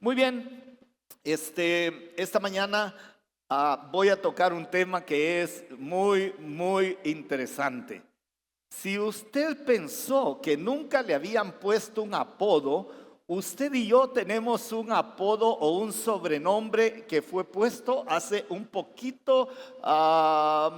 Muy bien, esta mañana voy a tocar un tema que es muy interesante. Si usted pensó que nunca le habían puesto un apodo, usted y yo tenemos un apodo o un sobrenombre que fue puesto hace un poquito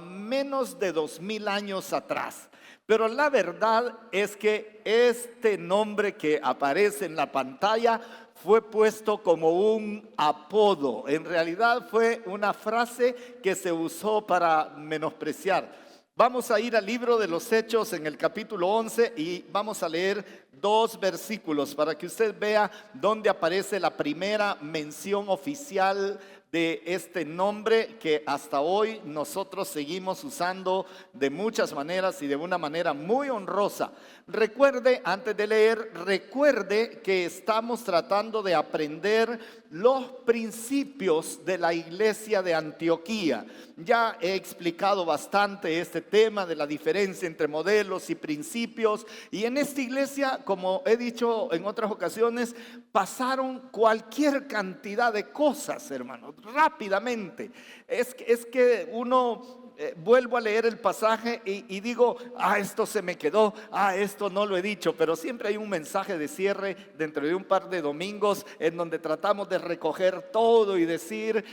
menos de 2000 años atrás. Pero la verdad es que este nombre que aparece en la pantalla fue puesto como un apodo. En realidad fue una frase que se usó para menospreciar. Vamos a ir al libro de los Hechos en el capítulo 11 y vamos a leer 2 versículos para que usted vea dónde aparece la primera mención oficial de este nombre que hasta hoy nosotros seguimos usando de muchas maneras y de una manera muy honrosa. Recuerde, antes de leer, recuerde que estamos tratando de aprender los principios de la iglesia de Antioquía. Ya he explicado bastante este tema de la diferencia entre modelos y principios, y en esta iglesia, como he dicho en otras ocasiones, pasaron cualquier cantidad de cosas, hermanos, rápidamente. Es que uno vuelvo a leer el pasaje y digo, esto se me quedó, esto no lo he dicho, pero siempre hay un mensaje de cierre dentro de un par de domingos en donde tratamos de recoger todo y decir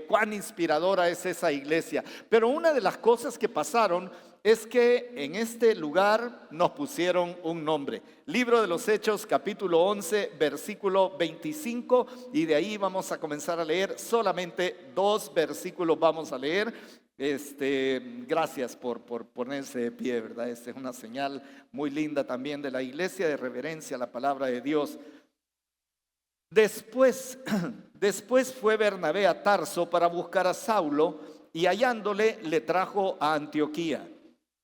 cuán inspiradora es esa iglesia. Pero una de las cosas que pasaron es que en este lugar nos pusieron un nombre. Libro de los Hechos, capítulo 11, versículo 25, y de ahí vamos a comenzar a leer. Solamente 2 versículos vamos a leer. Gracias por ponerse de pie, ¿verdad? Esta es una señal muy linda también de la iglesia, de reverencia a la palabra de Dios. Después fue Bernabé a Tarso para buscar a Saulo, y hallándole le trajo a Antioquía.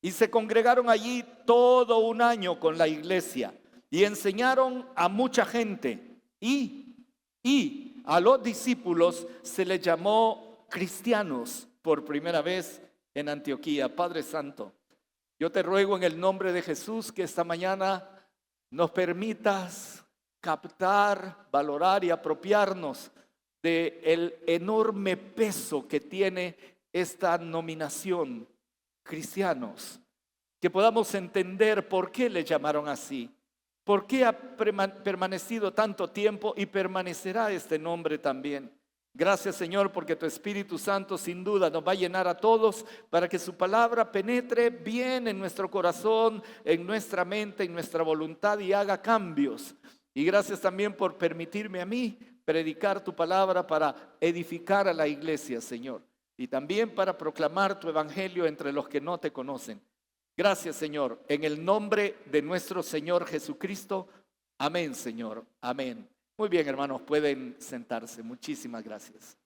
Y se congregaron allí todo un año con la iglesia y enseñaron a mucha gente. Y a los discípulos se les llamó cristianos por primera vez en Antioquía. Padre Santo, yo te ruego en el nombre de Jesús que esta mañana nos permitas captar, valorar y apropiarnos del enorme peso que tiene esta nominación, cristianos, que podamos entender por qué le llamaron así, por qué ha permanecido tanto tiempo y permanecerá este nombre también. Gracias, Señor, porque tu Espíritu Santo sin duda nos va a llenar a todos para que su palabra penetre bien en nuestro corazón, en nuestra mente, en nuestra voluntad y haga cambios. Y gracias también por permitirme a mí predicar tu palabra para edificar a la iglesia, Señor, y también para proclamar tu evangelio entre los que no te conocen. Gracias, Señor, en el nombre de nuestro Señor Jesucristo. Amén, Señor. Amén. Muy bien, hermanos, pueden sentarse. Muchísimas gracias.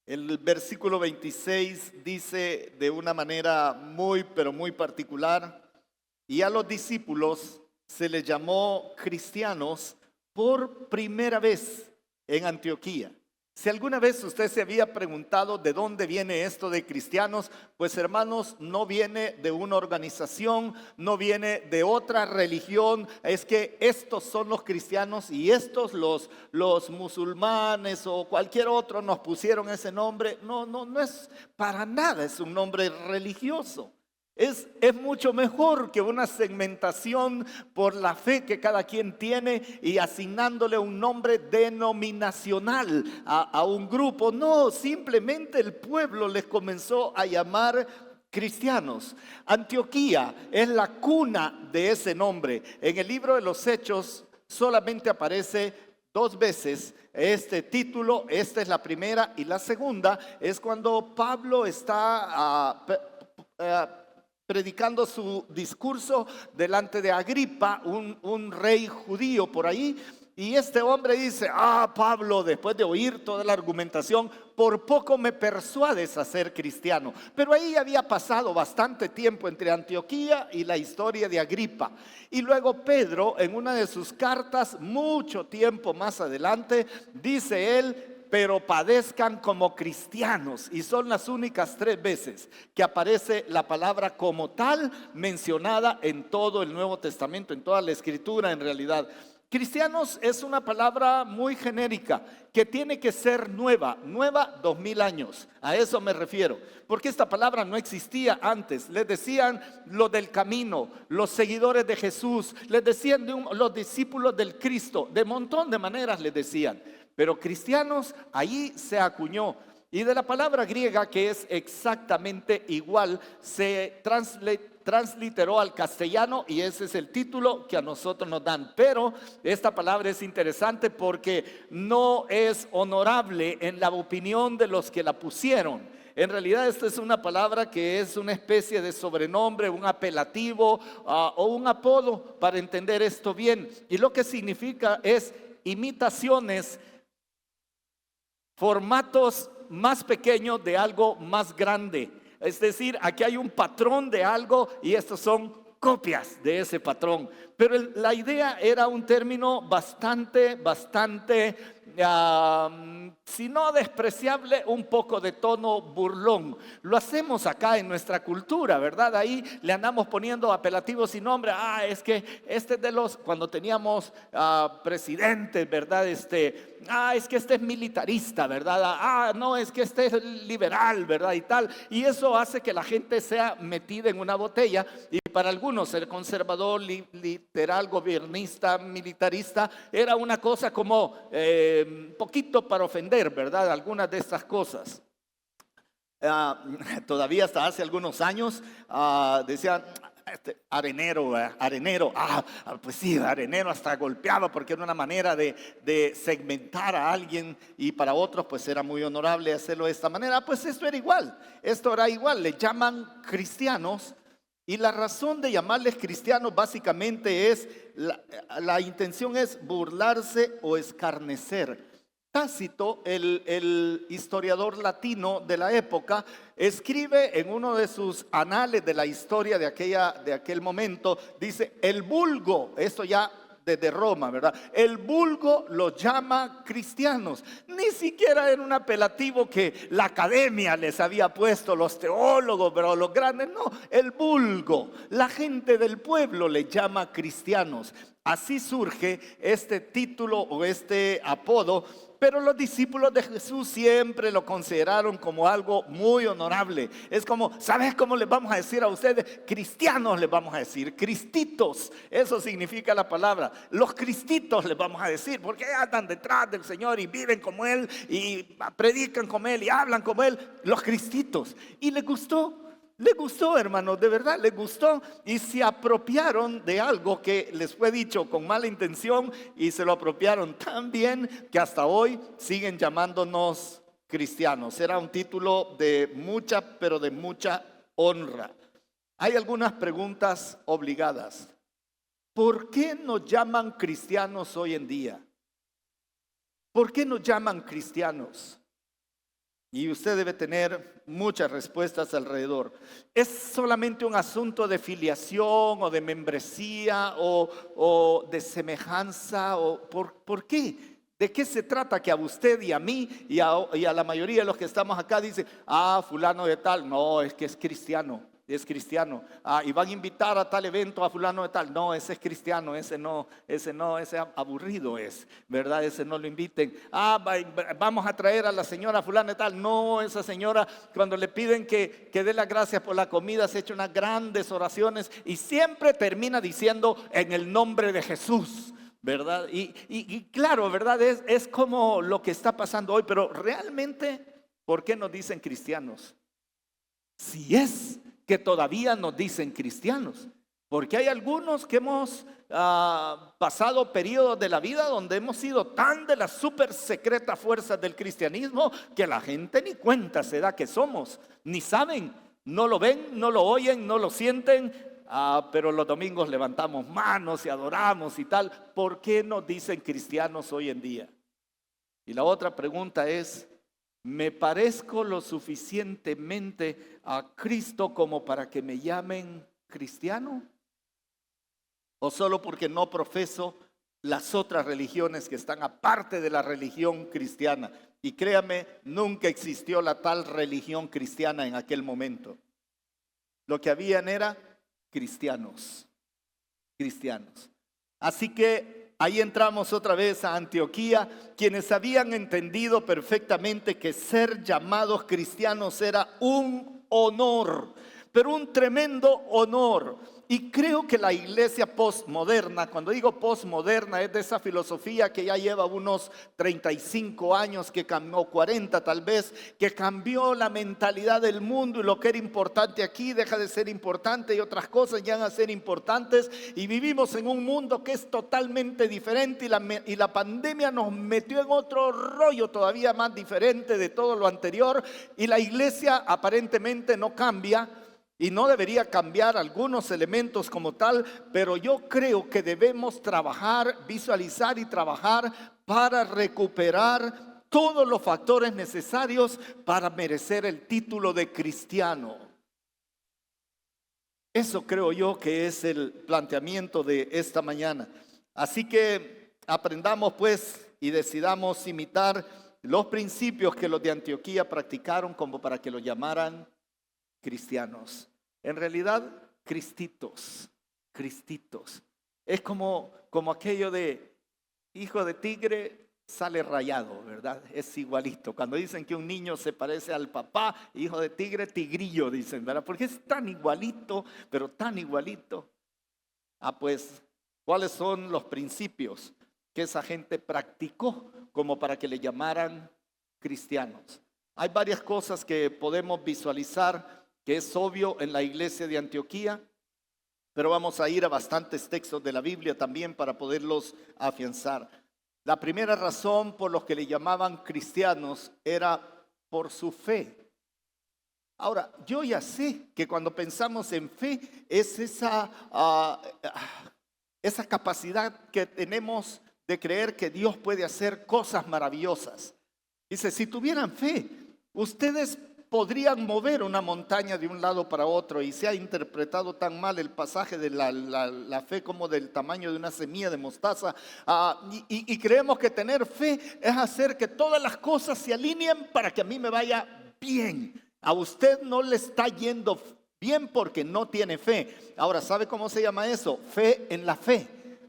El versículo 26 dice de una manera pero muy particular: y a los discípulos se les llamó cristianos por primera vez en Antioquía. Si alguna vez usted se había preguntado de dónde viene esto de cristianos, pues hermanos, no viene de una organización, no viene de otra religión. Es que estos son los cristianos y estos los musulmanes o cualquier otro nos pusieron ese nombre. No es para nada, es un nombre religioso. Es mucho mejor que una segmentación por la fe que cada quien tiene y asignándole un nombre denominacional a un grupo. No, simplemente el pueblo les comenzó a llamar cristianos. Antioquía es la cuna de ese nombre. En el libro de los Hechos solamente aparece 2 veces este título. Esta es la primera, y la segunda es cuando Pablo está predicando su discurso delante de Agripa, un rey judío por ahí. Y este hombre dice: Pablo, después de oír toda la argumentación, por poco me persuades a ser cristiano. Pero ahí había pasado bastante tiempo entre Antioquía y la historia de Agripa. Y luego Pedro, en una de sus cartas, mucho tiempo más adelante, dice él: pero padezcan como cristianos. Y son las únicas 3 veces que aparece la palabra como tal mencionada en todo el Nuevo Testamento, en toda la Escritura en realidad. Cristianos es una palabra muy genérica que tiene que ser nueva 2000 años. A eso me refiero, porque esta palabra no existía antes. Les decían lo del camino, los seguidores de Jesús, les decían los discípulos del Cristo, de montón de maneras les decían. Pero cristianos, allí se acuñó. Y de la palabra griega, que es exactamente igual, se transliteró al castellano y ese es el título que a nosotros nos dan. Pero esta palabra es interesante porque no es honorable en la opinión de los que la pusieron. En realidad esta es una palabra que es una especie de sobrenombre, un apelativo o un apodo para entender esto bien. Y lo que significa es imitaciones, formatos más pequeños de algo más grande. Es decir, aquí hay un patrón de algo y estos son copias de ese patrón. Pero la idea era un término bastante, si no despreciable, un poco de tono burlón. Lo hacemos acá en nuestra cultura, ¿verdad? Ahí le andamos poniendo apelativos y nombre. Es que este es de los, cuando teníamos presidentes, ¿verdad? Es que este es militarista, ¿verdad? No, es que este es liberal, ¿verdad? Y tal. Y eso hace que la gente sea metida en una botella. Y para algunos ser conservador, literal, gobernista, militarista, era una cosa como un poquito para ofender, ¿verdad? Algunas de estas cosas. Todavía hasta hace algunos años decían arenero, pues sí, arenero, hasta golpeaba porque era una manera de segmentar a alguien y para otros pues era muy honorable hacerlo de esta manera. Pues esto era igual, le llaman cristianos. Y la razón de llamarles cristianos básicamente es, la intención es burlarse o escarnecer. Tácito, el historiador latino de la época, escribe en uno de sus anales de la historia de aquel momento, dice, el vulgo, esto ya desde Roma, ¿verdad? El vulgo los llama cristianos. Ni siquiera era un apelativo que la academia les había puesto, los teólogos, pero los grandes, no. El vulgo, la gente del pueblo le llama cristianos. Así surge este título o este apodo. Pero los discípulos de Jesús siempre lo consideraron como algo muy honorable. Es como, ¿sabes cómo les vamos a decir a ustedes? Cristianos les vamos a decir, cristitos. Eso significa la palabra. Los cristitos les vamos a decir, porque andan detrás del Señor y viven como Él y predican como Él y hablan como Él. Los cristitos. Y les gustó. Le gustó, hermanos, de verdad le gustó y se apropiaron de algo que les fue dicho con mala intención y se lo apropiaron tan bien que hasta hoy siguen llamándonos cristianos. Era un título de mucha, pero de mucha honra. Hay algunas preguntas obligadas. ¿Por qué nos llaman cristianos hoy en día? ¿Por qué nos llaman cristianos? Y usted debe tener muchas respuestas alrededor. ¿Es solamente un asunto de filiación o de membresía o de semejanza? ¿Por qué? ¿De qué se trata que a usted y a mí y a la mayoría de los que estamos acá dicen, fulano de tal? No, es que es cristiano. Y van a invitar a tal evento a fulano de tal. No, ese es cristiano, ese aburrido es, ¿verdad? Ese no lo inviten. Vamos a traer a la señora fulano de tal. No, esa señora cuando le piden que dé las gracias por la comida se echa unas grandes oraciones y siempre termina diciendo en el nombre de Jesús, ¿verdad? Y claro, ¿verdad? Es como lo que está pasando hoy, pero realmente, ¿por qué nos dicen cristianos? Si es que todavía nos dicen cristianos, porque hay algunos que hemos pasado periodos de la vida donde hemos sido tan de las súper secretas fuerzas del cristianismo que la gente ni cuenta se da que somos, ni saben, no lo ven, no lo oyen, no lo sienten, pero los domingos levantamos manos y adoramos y tal. ¿Por qué nos dicen cristianos hoy en día? Y la otra pregunta es, ¿me parezco lo suficientemente a Cristo como para que me llamen cristiano? ¿O solo porque no profeso las otras religiones que están aparte de la religión cristiana? Y créame, nunca existió la tal religión cristiana en aquel momento. Lo que habían era cristianos. Así que ahí entramos otra vez a Antioquía, quienes habían entendido perfectamente que ser llamados cristianos era un honor, pero un tremendo honor. Y creo que la iglesia postmoderna, cuando digo postmoderna, es de esa filosofía que ya lleva unos 35 años, que cambió 40 tal vez, que cambió la mentalidad del mundo, y lo que era importante aquí deja de ser importante y otras cosas llegan a ser importantes, y vivimos en un mundo que es totalmente diferente, y la pandemia nos metió en otro rollo todavía más diferente de todo lo anterior, y la iglesia aparentemente no cambia. Y no debería cambiar algunos elementos como tal, pero yo creo que debemos trabajar, visualizar y trabajar para recuperar todos los factores necesarios para merecer el título de cristiano. Eso creo yo que es el planteamiento de esta mañana. Así que aprendamos pues y decidamos imitar los principios que los de Antioquía practicaron como para que lo llamaran cristianos. En realidad, cristitos. Es como aquello de hijo de tigre sale rayado, ¿verdad? Es igualito. Cuando dicen que un niño se parece al papá, hijo de tigre, tigrillo, dicen, ¿verdad? Porque es tan igualito, pero tan igualito. Pues, ¿cuáles son los principios que esa gente practicó como para que le llamaran cristianos? Hay varias cosas que podemos visualizar que es obvio en la iglesia de Antioquía, pero vamos a ir a bastantes textos de la Biblia también para poderlos afianzar. La primera razón por los que le llamaban cristianos era por su fe. Ahora, yo ya sé que cuando pensamos en fe es esa capacidad que tenemos de creer que Dios puede hacer cosas maravillosas. Dice, si tuvieran fe, ustedes podrían mover una montaña de un lado para otro, y se ha interpretado tan mal el pasaje de la fe como del tamaño de una semilla de mostaza, y creemos que tener fe es hacer que todas las cosas se alineen para que a mí me vaya bien. A usted no le está yendo bien porque no tiene fe. Ahora, ¿sabe cómo se llama eso? Fe en la fe,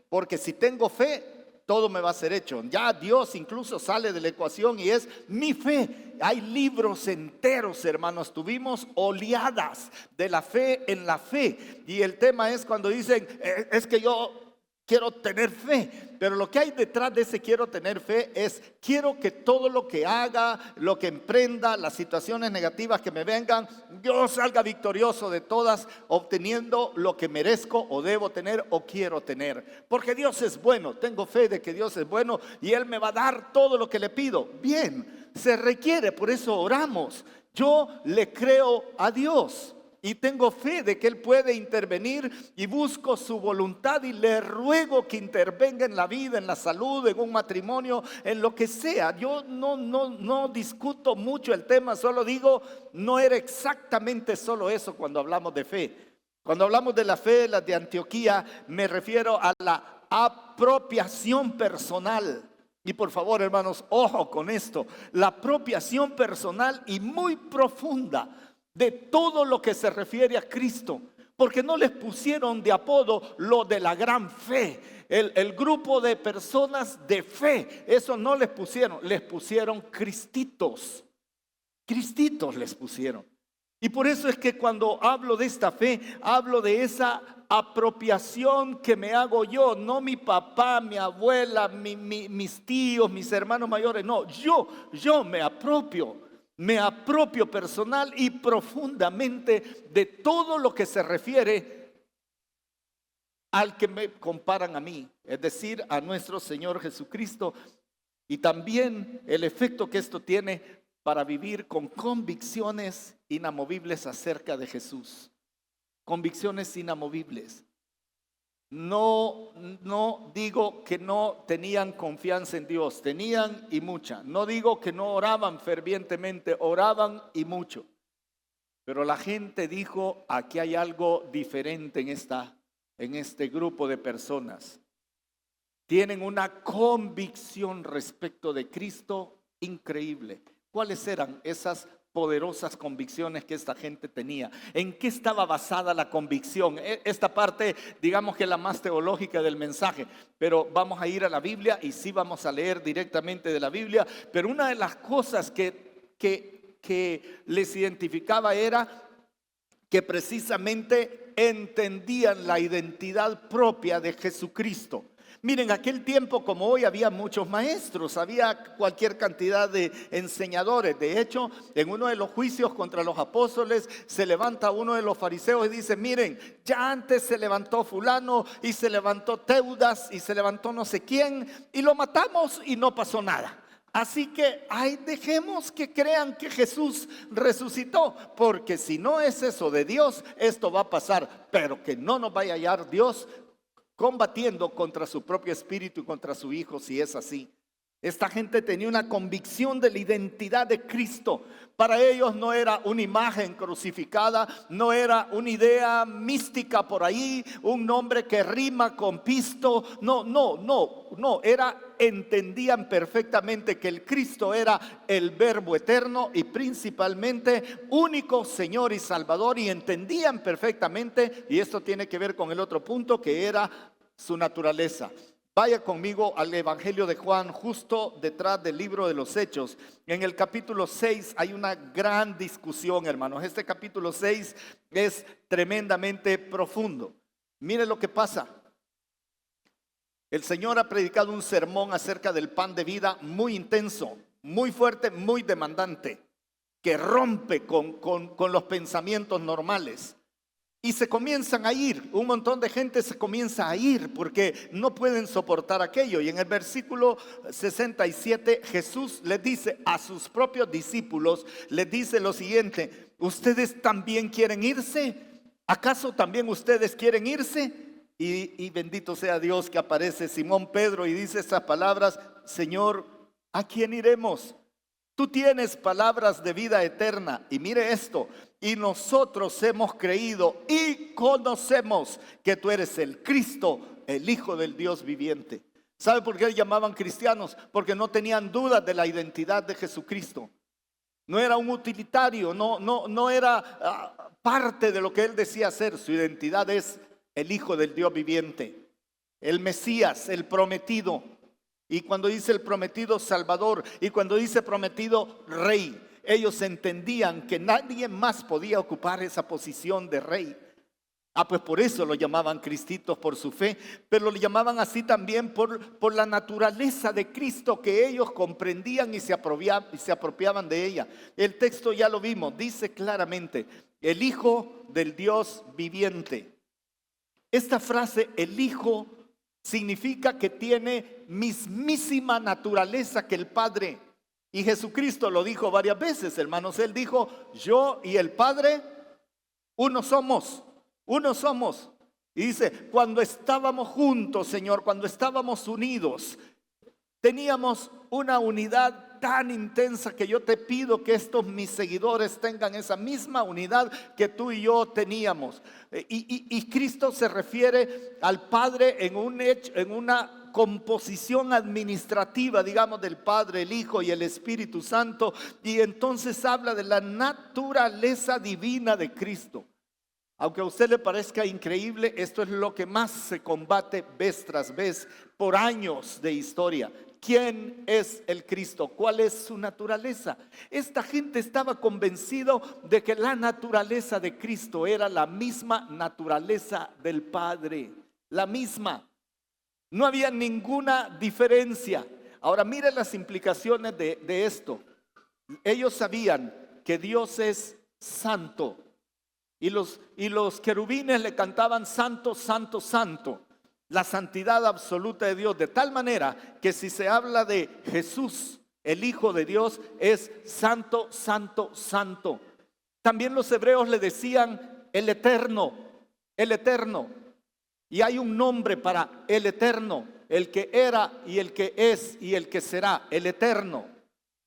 porque si tengo fe, todo me va a ser hecho. Ya Dios incluso sale de la ecuación y es mi fe. Hay libros enteros, hermanos. Tuvimos oleadas de la fe en la fe. Y el tema es cuando dicen, es que yo quiero tener fe, pero lo que hay detrás de ese quiero tener fe es quiero que todo lo que haga, lo que emprenda, las situaciones negativas que me vengan, yo salga victorioso de todas, obteniendo lo que merezco o debo tener o quiero tener, porque Dios es bueno. Tengo fe de que Dios es bueno y Él me va a dar todo lo que le pido. Bien, se requiere, por eso oramos. Yo le creo a Dios y tengo fe de que Él puede intervenir, y busco su voluntad y le ruego que intervenga en la vida, en la salud, en un matrimonio, en lo que sea. Yo no discuto mucho el tema, solo digo, no era exactamente solo eso cuando hablamos de fe. Cuando hablamos de la fe, las de Antioquía, me refiero a la apropiación personal. Y por favor, hermanos, ojo con esto, la apropiación personal y muy profunda de todo lo que se refiere a Cristo, porque no les pusieron de apodo lo de la gran fe, el grupo de personas de fe, eso no les pusieron cristitos les pusieron. Y por eso es que cuando hablo de esta fe, hablo de esa apropiación que me hago yo, no mi papá, mi abuela, mis tíos, mis hermanos mayores, no, yo me apropio personal y profundamente de todo lo que se refiere al que me comparan a mí, es decir, a nuestro Señor Jesucristo, y también el efecto que esto tiene para vivir con convicciones inamovibles acerca de Jesús. Convicciones inamovibles. No digo que no tenían confianza en Dios, tenían y mucha. No digo que no oraban fervientemente, oraban y mucho. Pero la gente dijo, aquí hay algo diferente en este grupo de personas. Tienen una convicción respecto de Cristo increíble. ¿Cuáles eran esas poderosas convicciones que esta gente tenía. ¿En qué estaba basada la convicción? Esta parte, digamos que es la más teológica del mensaje, pero vamos a ir a la Biblia y sí vamos a leer directamente de la Biblia. Pero una de las cosas que les identificaba era que precisamente entendían la identidad propia de Jesucristo. Miren, aquel tiempo como hoy había muchos maestros, había cualquier cantidad de enseñadores. De hecho, en uno de los juicios contra los apóstoles se levanta uno de los fariseos y dice: miren, ya antes se levantó fulano y se levantó Teudas y se levantó no sé quién y lo matamos y no pasó nada. Así que dejemos que crean que Jesús resucitó, porque si no es eso de Dios, esto va a pasar, pero que no nos vaya a hallar Dios combatiendo contra su propio espíritu y contra su Hijo, si es así. Esta gente tenía una convicción de la identidad de Cristo. Para ellos no era una imagen crucificada, no era una idea mística por ahí, un nombre que rima con pisto. No, entendían perfectamente que el Cristo era el Verbo eterno y principalmente único Señor y Salvador, y entendían perfectamente, y esto tiene que ver con el otro punto, que era su naturaleza. Vaya conmigo al Evangelio de Juan, justo detrás del libro de los Hechos. En el capítulo 6 hay una gran discusión, hermanos. Este capítulo 6 es tremendamente profundo. Mire lo que pasa. El Señor ha predicado un sermón acerca del pan de vida muy intenso, muy fuerte, muy demandante, que rompe con los pensamientos normales. Y se comienzan a ir, un montón de gente se comienza a ir porque no pueden soportar aquello. Y en el versículo 67 Jesús les dice a sus propios discípulos, les dice lo siguiente: ¿ustedes también quieren irse? ¿Acaso también ustedes quieren irse? Y bendito sea Dios que aparece Simón Pedro y dice estas palabras: Señor, ¿a quién iremos? Tú tienes palabras de vida eterna. Y mire esto: y nosotros hemos creído y conocemos que tú eres el Cristo, el Hijo del Dios viviente. ¿Sabe por qué le llamaban cristianos? Porque no tenían dudas de la identidad de Jesucristo. No era un utilitario, no era parte de lo que él decía ser. Su identidad es el Hijo del Dios viviente, el Mesías, el prometido. Y cuando dice el prometido Salvador, y cuando dice prometido Rey, ellos entendían que nadie más podía ocupar esa posición de Rey. Pues por eso lo llamaban cristitos, por su fe, pero lo llamaban así también por la naturaleza de Cristo que ellos comprendían y se apropiaban de ella. El texto ya lo vimos, dice claramente: el Hijo del Dios viviente. Esta frase, el Hijo, significa que tiene mismísima naturaleza que el Padre. Y Jesucristo lo dijo varias veces, hermanos. Él dijo: yo y el Padre, uno somos. Y dice: cuando estábamos juntos, Señor, cuando estábamos unidos, teníamos una unidad tan intensa que yo te pido que estos mis seguidores tengan esa misma unidad que tú y yo teníamos. Y Cristo se refiere al Padre en una composición administrativa, digamos, del Padre, el Hijo y el Espíritu Santo. Y entonces habla de la naturaleza divina de Cristo. Aunque a usted le parezca increíble, esto es lo que más se combate vez tras vez por años de historia. ¿Quién es el Cristo? ¿Cuál es su naturaleza? Esta gente estaba convencido de que la naturaleza de Cristo era la misma naturaleza del Padre, la misma. No había ninguna diferencia. Ahora mire las implicaciones de esto. Ellos sabían que Dios es santo. Y los querubines le cantaban: santo, santo, santo. La santidad absoluta de Dios, de tal manera que si se habla de Jesús, el Hijo de Dios, es santo, santo, santo. También los hebreos le decían el eterno, el eterno. Y hay un nombre para el eterno, el que era y el que es y el que será, el eterno.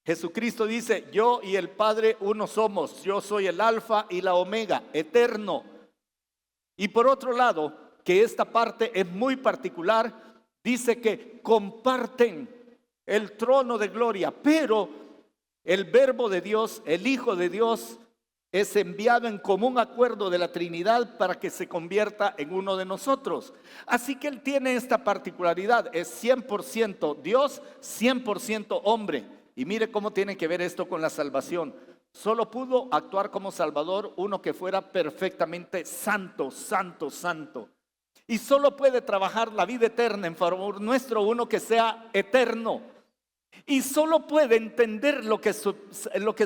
Jesucristo dice: yo y el Padre uno somos, yo soy el alfa y la omega, eterno. Y por otro lado, que esta parte es muy particular, dice que comparten el trono de gloria, pero el Verbo de Dios, el Hijo de Dios, es enviado en común acuerdo de la Trinidad para que se convierta en uno de nosotros. Así que Él tiene esta particularidad, es 100% Dios, 100% hombre. Y mire cómo tiene que ver esto con la salvación. Solo pudo actuar como Salvador uno que fuera perfectamente santo, santo, santo. Y solo puede trabajar la vida eterna en favor nuestro uno que sea eterno. Y solo puede entender lo que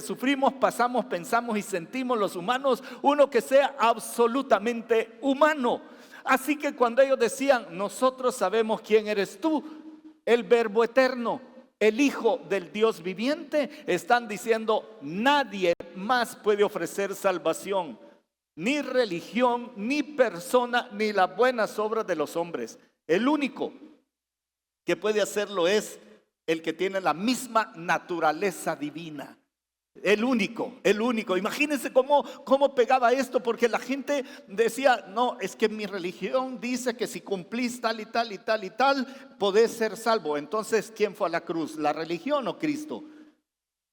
sufrimos, pasamos, pensamos y sentimos los humanos, uno que sea absolutamente humano. Así que cuando ellos decían, nosotros sabemos quién eres tú, el Verbo eterno, el Hijo del Dios viviente, están diciendo, nadie más puede ofrecer salvación, ni religión, ni persona, ni las buenas obras de los hombres. El único que puede hacerlo es el que tiene la misma naturaleza divina. El único, el único. Imagínense cómo pegaba esto, porque la gente decía, no, es que mi religión dice que si cumplís tal y tal y tal y tal, podés ser salvo. Entonces, ¿quién fue a la cruz? ¿La religión o Cristo?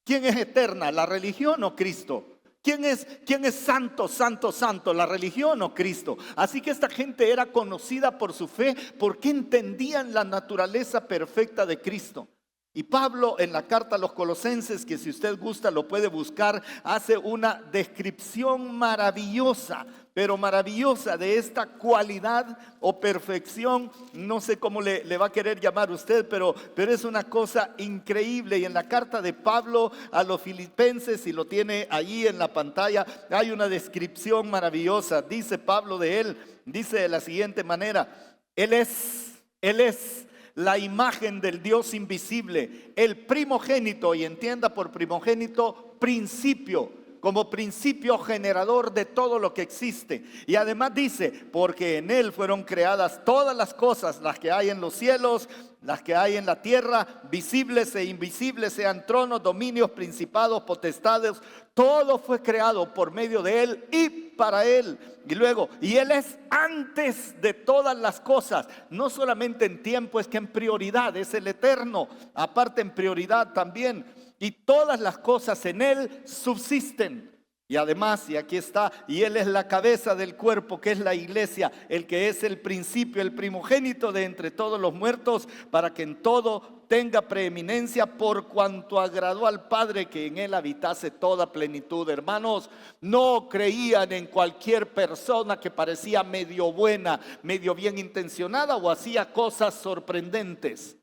¿Quién es eterna? ¿La religión o Cristo? ¿Quién es santo, santo, santo? ¿La religión o Cristo? Así que esta gente era conocida por su fe, porque entendían la naturaleza perfecta de Cristo. Y Pablo en la carta a los Colosenses, que si usted gusta lo puede buscar, hace una descripción maravillosa, pero maravillosa, de esta cualidad o perfección. No sé cómo le va a querer llamar usted, pero es una cosa increíble. Y en la carta de Pablo a los Filipenses, si lo tiene allí en la pantalla, hay una descripción maravillosa. Dice Pablo de él, dice de la siguiente manera: Él es la imagen del Dios invisible, el primogénito, y entienda por primogénito, principio, como principio generador de todo lo que existe. Y además dice, porque en Él fueron creadas todas las cosas, las que hay en los cielos, las que hay en la tierra, visibles e invisibles, sean tronos, dominios, principados, potestades. Todo fue creado por medio de Él y para Él. Y luego, y Él es antes de todas las cosas. No solamente en tiempo, es que en prioridad, es el eterno. Aparte en prioridad también. Y todas las cosas en Él subsisten. Y además, y aquí está, y Él es la cabeza del cuerpo, que es la iglesia, el que es el principio, el primogénito de entre todos los muertos, para que en todo tenga preeminencia, por cuanto agradó al Padre que en Él habitase toda plenitud. Hermanos, no creían en cualquier persona que parecía medio buena, medio bien intencionada o hacía cosas sorprendentes.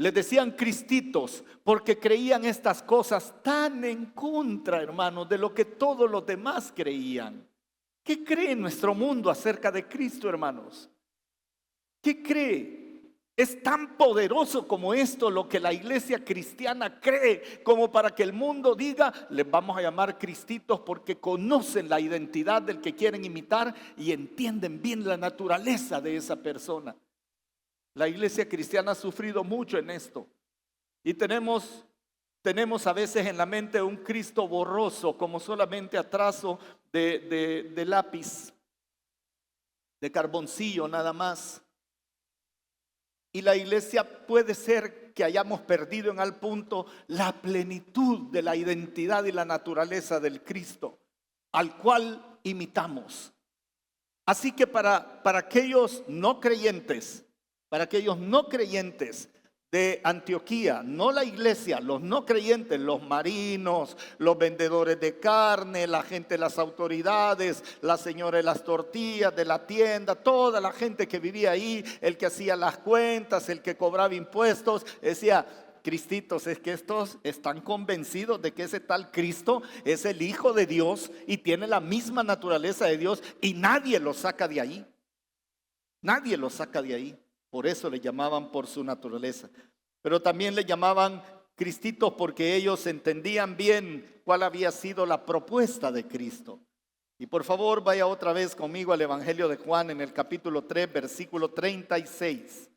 Les decían cristitos porque creían estas cosas tan en contra, hermanos, de lo que todos los demás creían. ¿Qué cree nuestro mundo acerca de Cristo, hermanos? ¿Qué cree? Es tan poderoso como esto lo que la iglesia cristiana cree, como para que el mundo diga, les vamos a llamar cristitos porque conocen la identidad del que quieren imitar y entienden bien la naturaleza de esa persona. La iglesia cristiana ha sufrido mucho en esto y tenemos a veces en la mente un Cristo borroso, como solamente a trazo de lápiz, de carboncillo nada más. Y la iglesia puede ser que hayamos perdido en al punto la plenitud de la identidad y la naturaleza del Cristo, al cual imitamos. Así que para aquellos no creyentes, de Antioquía, no la iglesia, los no creyentes, los marinos, los vendedores de carne, la gente de las autoridades, la señora de las tortillas, de la tienda, toda la gente que vivía ahí, el que hacía las cuentas, el que cobraba impuestos, decía, cristitos, es que estos están convencidos de que ese tal Cristo es el Hijo de Dios y tiene la misma naturaleza de Dios y nadie lo saca de ahí. Nadie lo saca de ahí. Por eso le llamaban por su naturaleza. Pero también le llamaban cristitos porque ellos entendían bien cuál había sido la propuesta de Cristo. Y por favor vaya otra vez conmigo al Evangelio de Juan en el capítulo 3, versículo 36.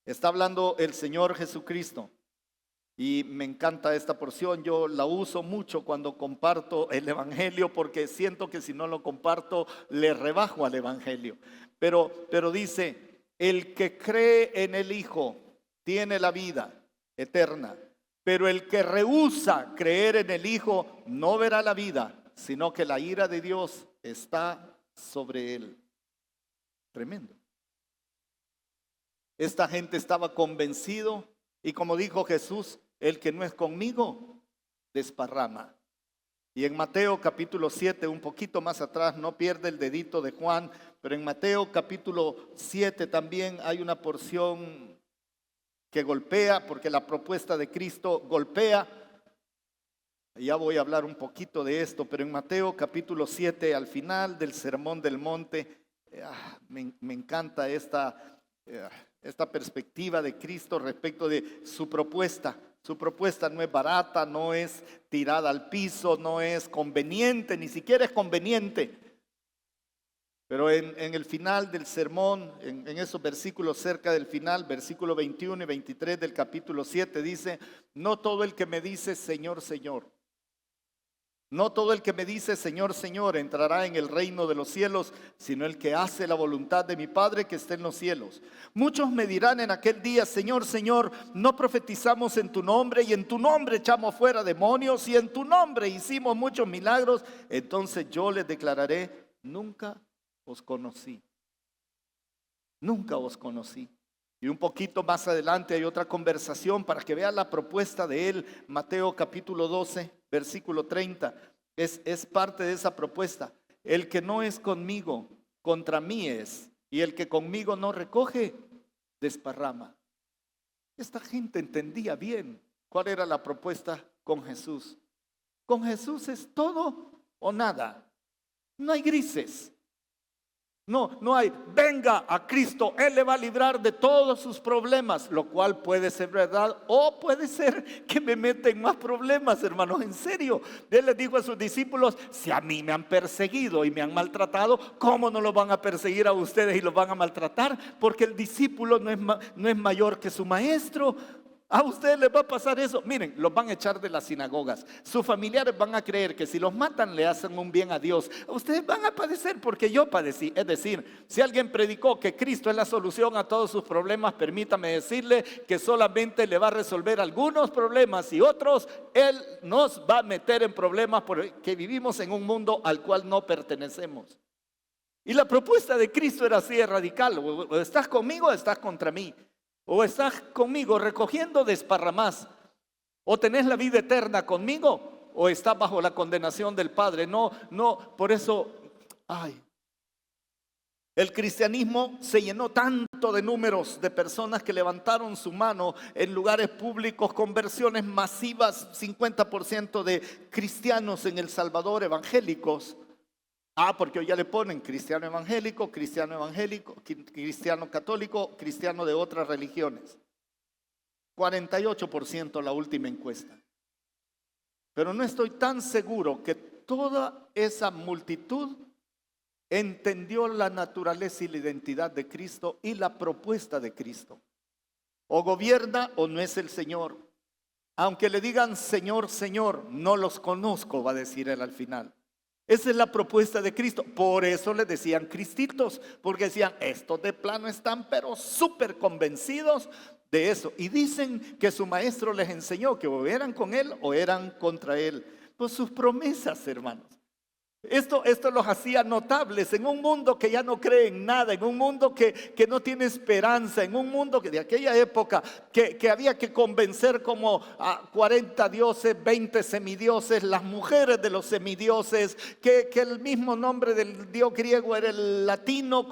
Está hablando el Señor Jesucristo. Y me encanta esta porción, yo la uso mucho cuando comparto el Evangelio porque siento que si no lo comparto le rebajo al Evangelio. Pero dice, el que cree en el Hijo tiene la vida eterna. Pero el que rehúsa creer en el Hijo no verá la vida, sino que la ira de Dios está sobre él. Tremendo. Esta gente estaba convencido y como dijo Jesús, el que no es conmigo, desparrama. Y en Mateo capítulo 7, un poquito más atrás, no pierde el dedito de Juan, pero en Mateo capítulo 7 también hay una porción que golpea, porque la propuesta de Cristo golpea. Ya voy a hablar un poquito de esto, pero en Mateo capítulo 7, al final del Sermón del Monte, me encanta esta perspectiva de Cristo respecto de su propuesta. Su propuesta no es barata, no es tirada al piso, no es conveniente, ni siquiera es conveniente. Pero en el final del sermón, en esos versículos cerca del final, versículo 21 y 23 del capítulo 7, dice: no todo el que me dice Señor, Señor, no todo el que me dice Señor, Señor entrará en el reino de los cielos, sino el que hace la voluntad de mi Padre que está en los cielos. Muchos me dirán en aquel día: Señor, Señor, no profetizamos en tu nombre, y en tu nombre echamos fuera demonios, y en tu nombre hicimos muchos milagros. Entonces yo les declararé: nunca os conocí. Nunca os conocí. Y un poquito más adelante hay otra conversación para que vean la propuesta de él. Mateo capítulo 12, versículo 30. Es parte de esa propuesta. El que no es conmigo, contra mí es. Y el que conmigo no recoge, desparrama. Esta gente entendía bien cuál era la propuesta con Jesús. Con Jesús es todo o nada. No hay grises. No hay, venga a Cristo, Él le va a librar de todos sus problemas, lo cual puede ser verdad o puede ser que me meten más problemas, hermanos, en serio. Él les dijo a sus discípulos: si a mí me han perseguido y me han maltratado, ¿cómo no los van a perseguir a ustedes y los van a maltratar? Porque el discípulo no es mayor que su maestro. A ustedes les va a pasar eso. Miren, los van a echar de las sinagogas. Sus familiares van a creer que si los matan le hacen un bien a Dios. Ustedes van a padecer porque yo padecí. Es decir, si alguien predicó que Cristo es la solución a todos sus problemas, permítame decirle que solamente le va a resolver algunos problemas y otros Él nos va a meter en problemas porque vivimos en un mundo al cual no pertenecemos. Y la propuesta de Cristo era así, radical: o estás conmigo o estás contra mí. O estás conmigo recogiendo desparramás, o tenés la vida eterna conmigo, o estás bajo la condenación del Padre. No, por eso, el cristianismo se llenó tanto de números de personas que levantaron su mano en lugares públicos, conversiones masivas, 50% de cristianos en El Salvador evangélicos. Porque hoy ya le ponen cristiano evangélico, cristiano católico, cristiano de otras religiones. 48% la última encuesta. Pero no estoy tan seguro que toda esa multitud entendió la naturaleza y la identidad de Cristo y la propuesta de Cristo. O gobierna o no es el Señor. Aunque le digan Señor, Señor, no los conozco, va a decir él al final. Esa es la propuesta de Cristo. Por eso le decían cristitos, porque decían: estos de plano están pero súper convencidos de eso. Y dicen que su maestro les enseñó que o eran con él o eran contra él. Pues sus promesas, hermanos. Esto los hacía notables en un mundo que ya no cree en nada, en un mundo que no tiene esperanza, en un mundo que de aquella época que había que convencer como a 40 dioses, 20 semidioses, las mujeres de los semidioses, que el mismo nombre del dios griego era el latino,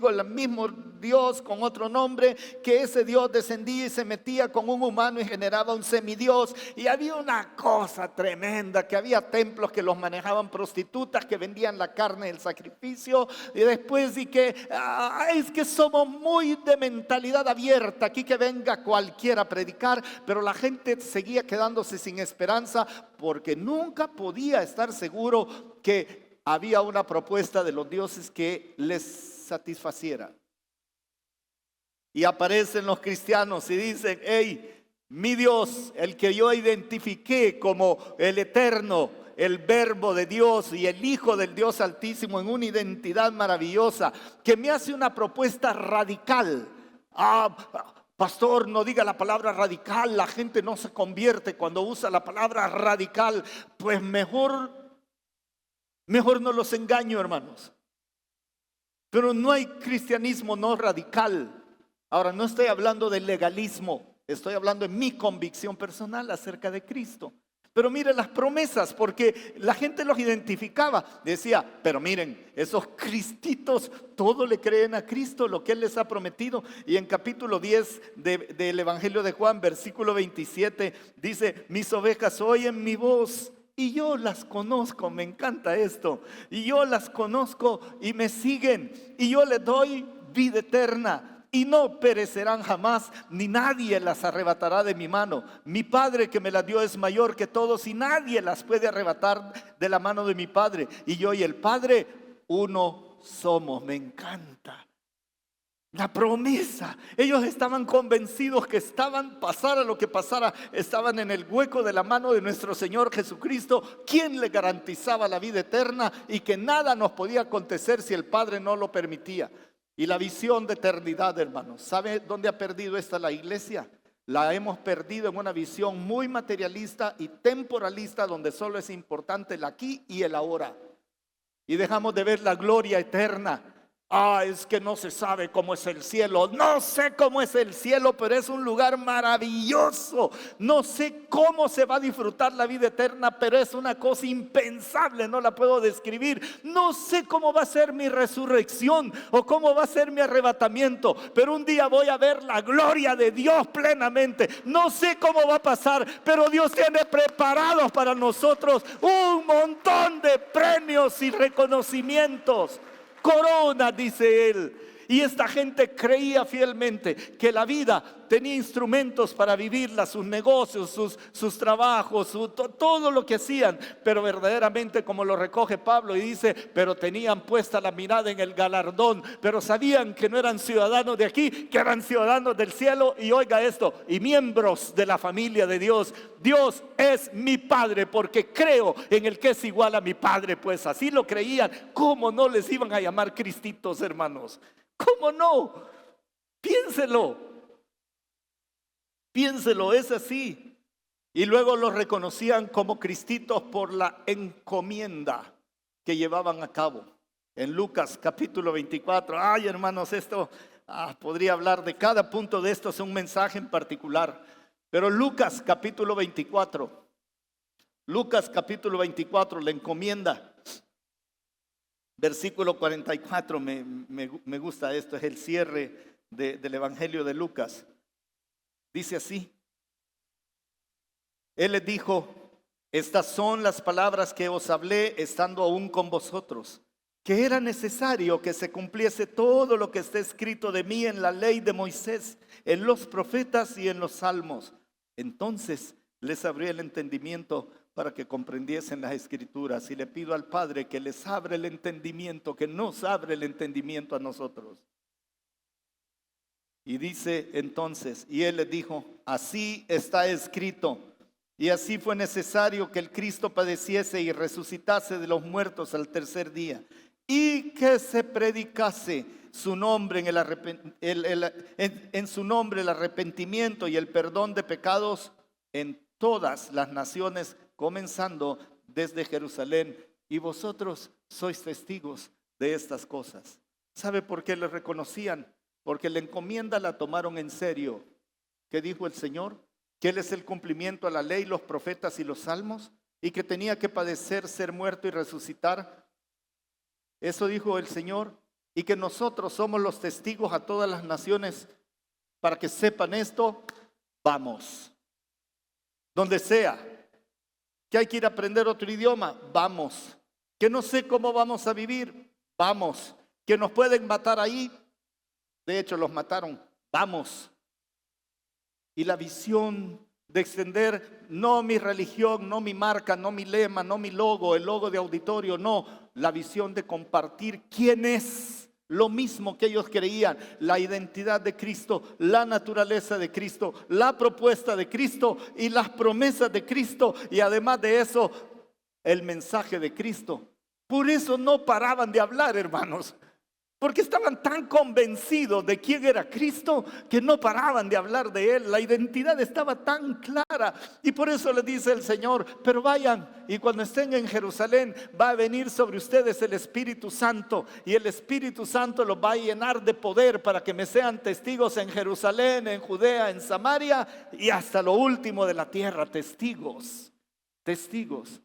el mismo Dios con otro nombre, que ese Dios descendía y se metía con un humano y generaba un semidios. Y había una cosa tremenda, que había templos que los manejaban prostitutas, que vendían la carne del sacrificio, y después es que somos muy de mentalidad abierta, aquí que venga cualquiera a predicar, pero la gente seguía quedándose sin esperanza porque nunca podía estar seguro que había una propuesta de los dioses que les satisfaciera. Y aparecen los cristianos y dicen: hey, mi Dios, el que yo identifiqué como el eterno, el verbo de Dios y el Hijo del Dios Altísimo en una identidad maravillosa, que me hace una propuesta radical. Pastor, no diga la palabra radical, la gente no se convierte cuando usa la palabra radical. Pues mejor no los engaño, hermanos. Pero no hay cristianismo no radical. Ahora, no estoy hablando de legalismo, estoy hablando de mi convicción personal acerca de Cristo. Pero mire las promesas, porque la gente los identificaba. Decía, pero miren, esos cristitos, todo le creen a Cristo, lo que Él les ha prometido. Y en capítulo 10 del Evangelio de Juan, versículo 27, dice, mis ovejas oyen mi voz y yo las conozco. Me encanta esto. Y yo las conozco y me siguen. Y yo les doy vida eterna. Y no perecerán jamás, ni nadie las arrebatará de mi mano. Mi Padre que me las dio es mayor que todos y nadie las puede arrebatar de la mano de mi Padre. Y yo y el Padre, uno somos. Me encanta la promesa. Ellos estaban convencidos que pasara lo que pasara, estaban en el hueco de la mano de nuestro Señor Jesucristo, quien le garantizaba la vida eterna y que nada nos podía acontecer si el Padre no lo permitía. Y la visión de eternidad, hermanos, ¿sabe dónde ha perdido esta la iglesia? La hemos perdido en una visión muy materialista y temporalista, donde solo es importante el aquí y el ahora. Y dejamos de ver la gloria eterna. Es que no se sabe cómo es el cielo. No sé cómo es el cielo, pero es un lugar maravilloso. No sé cómo se va a disfrutar la vida eterna, pero es una cosa impensable, no la puedo describir. No sé cómo va a ser mi resurrección o cómo va a ser mi arrebatamiento, pero un día voy a ver la gloria de Dios plenamente. No sé cómo va a pasar, pero Dios tiene preparados para nosotros un montón de premios y reconocimientos. Corona, dice él. Y esta gente creía fielmente que la vida tenía instrumentos para vivirla, sus negocios, sus trabajos, todo lo que hacían. Pero verdaderamente, como lo recoge Pablo y dice, pero tenían puesta la mirada en el galardón. Pero sabían que no eran ciudadanos de aquí, que eran ciudadanos del cielo. Y oiga esto, y miembros de la familia de Dios. Dios es mi Padre porque creo en el que es igual a mi Padre. Pues así lo creían. ¿Cómo no les iban a llamar cristitos, hermanos? ¿Cómo no? Piénselo, es así. Y luego los reconocían como cristitos por la encomienda que llevaban a cabo. En Lucas capítulo 24, ay hermanos, esto podría hablar de cada punto de esto, es un mensaje en particular. Pero Lucas capítulo 24, la encomienda. Versículo 44, me gusta esto, es el cierre del Evangelio de Lucas. Dice así, Él les dijo, estas son las palabras que os hablé estando aún con vosotros, que era necesario que se cumpliese todo lo que está escrito de mí en la ley de Moisés, en los profetas y en los salmos. Entonces les abrí el entendimiento para que comprendiesen las escrituras, y le pido al Padre que les abra el entendimiento, que nos abre el entendimiento a nosotros. Y dice entonces, y Él les dijo, así está escrito, y así fue necesario que el Cristo padeciese y resucitase de los muertos al tercer día, y que se predicase su nombre en su nombre el arrepentimiento y el perdón de pecados en todas las naciones, comenzando desde Jerusalén, y vosotros sois testigos de estas cosas. ¿Sabe por qué le reconocían? Porque la encomienda la tomaron en serio. ¿Qué dijo el Señor? Que Él es el cumplimiento a la ley, los profetas y los salmos, y que tenía que padecer, ser muerto y resucitar. Eso dijo el Señor, y que nosotros somos los testigos a todas las naciones. Para que sepan esto, vamos. Donde sea. Que hay que ir a aprender otro idioma, vamos. Que no sé cómo vamos a vivir, vamos. Que nos pueden matar ahí, de hecho los mataron, vamos. Y la visión de extender, no mi religión, no mi marca, no mi lema, no mi logo, el logo de auditorio, no. La visión de compartir quién es. Lo mismo que ellos creían, la identidad de Cristo, la naturaleza de Cristo, la propuesta de Cristo y las promesas de Cristo, y además de eso, el mensaje de Cristo. Por eso no paraban de hablar, hermanos. Porque estaban tan convencidos de quién era Cristo que no paraban de hablar de Él. La identidad estaba tan clara. Y por eso le dice el Señor, pero vayan y cuando estén en Jerusalén va a venir sobre ustedes el Espíritu Santo. Y el Espíritu Santo los va a llenar de poder para que me sean testigos en Jerusalén, en Judea, en Samaria y hasta lo último de la tierra. Testigos, testigos.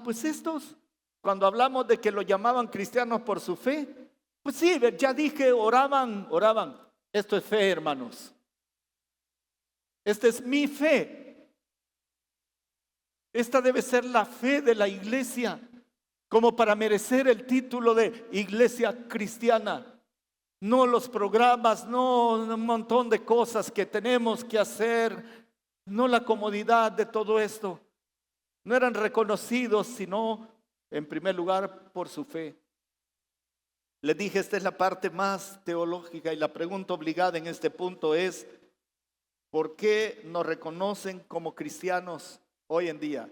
Pues estos, cuando hablamos de que lo llamaban cristianos por su fe, pues sí, ya dije, oraban. Esto es fe, hermanos. Esta es mi fe. Esta debe ser la fe de la iglesia, como para merecer el título de iglesia cristiana. No los programas, no un montón de cosas que tenemos que hacer, no la comodidad de todo esto. No eran reconocidos, sino en primer lugar por su fe. Les dije, esta es la parte más teológica y la pregunta obligada en este punto es, ¿por qué nos reconocen como cristianos hoy en día?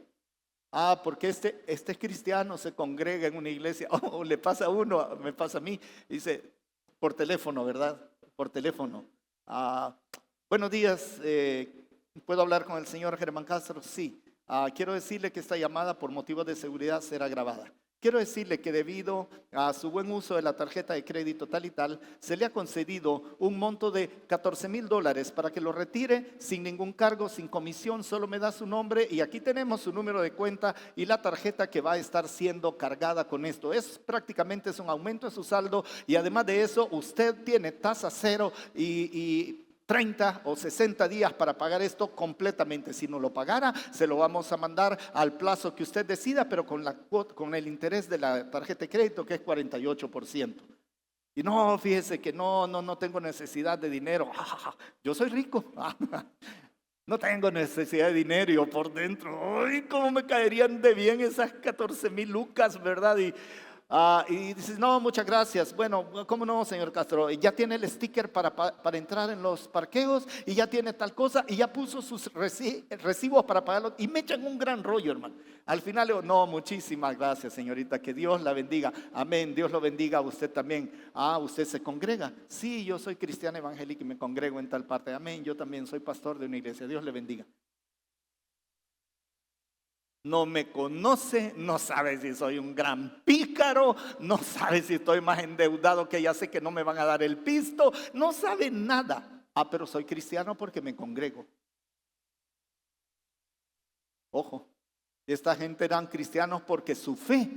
Porque este cristiano se congrega en una iglesia, o le pasa a uno, me pasa a mí, dice, por teléfono, ¿verdad? Por teléfono. Buenos días, ¿puedo hablar con el señor Germán Castro? Sí. Quiero decirle que esta llamada por motivos de seguridad será grabada. Quiero decirle que debido a su buen uso de la tarjeta de crédito tal y tal, se le ha concedido un monto de $14,000 para que lo retire sin ningún cargo, sin comisión, solo me da su nombre y aquí tenemos su número de cuenta y la tarjeta que va a estar siendo cargada con esto. Prácticamente es un aumento de su saldo y además de eso usted tiene tasa cero y 30 o 60 días para pagar esto completamente. Si no lo pagara, se lo vamos a mandar al plazo que usted decida, pero con el interés de la tarjeta de crédito, que es 48%. Y no, fíjese que no tengo necesidad de dinero. Yo soy rico. No tengo necesidad de dinero. Y yo por dentro, ¡ay, cómo me caerían de bien esas 14,000 lucas, ¿verdad? Y dices, no, muchas gracias. Bueno, ¿cómo no, señor Castro? Ya tiene el sticker para entrar en los parqueos y ya tiene tal cosa y ya puso sus recibos para pagarlos y me echan un gran rollo, hermano. Al final le digo, no, muchísimas gracias, señorita, que Dios la bendiga. Amén, Dios lo bendiga a usted también. ¿Usted se congrega? Sí, yo soy cristiana evangélica y me congrego en tal parte. Amén, yo también soy pastor de una iglesia. Dios le bendiga. No me conoce, no sabe si soy un gran pícaro, no sabe si estoy más endeudado que ya sé que no me van a dar el pisto, no sabe nada. Pero soy cristiano porque me congrego. Ojo, esta gente eran cristianos porque su fe,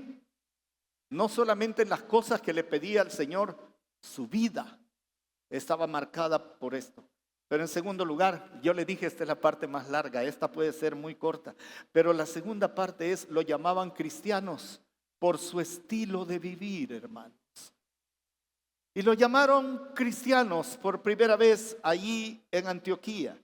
no solamente en las cosas que le pedía al Señor, su vida estaba marcada por esto. Pero en segundo lugar, yo le dije, esta es la parte más larga, esta puede ser muy corta, pero la segunda parte es, lo llamaban cristianos por su estilo de vivir, hermanos. Y lo llamaron cristianos por primera vez allí en Antioquía.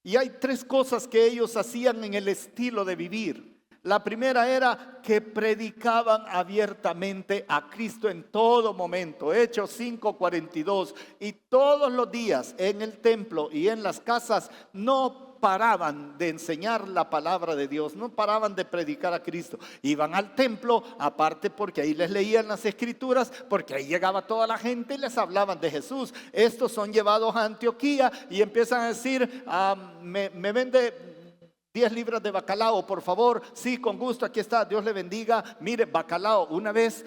Y hay tres cosas que ellos hacían en el estilo de vivir. La primera era que predicaban abiertamente a Cristo en todo momento. Hechos 5:42. Y todos los días en el templo y en las casas no paraban de enseñar la palabra de Dios, no paraban de predicar a Cristo. Iban al templo, aparte porque ahí les leían las escrituras, porque ahí llegaba toda la gente y les hablaban de Jesús. Estos son llevados a Antioquía y empiezan a decir, me vende 10 libras de bacalao, por favor. Sí, con gusto, aquí está, Dios le bendiga. Mire, bacalao, una vez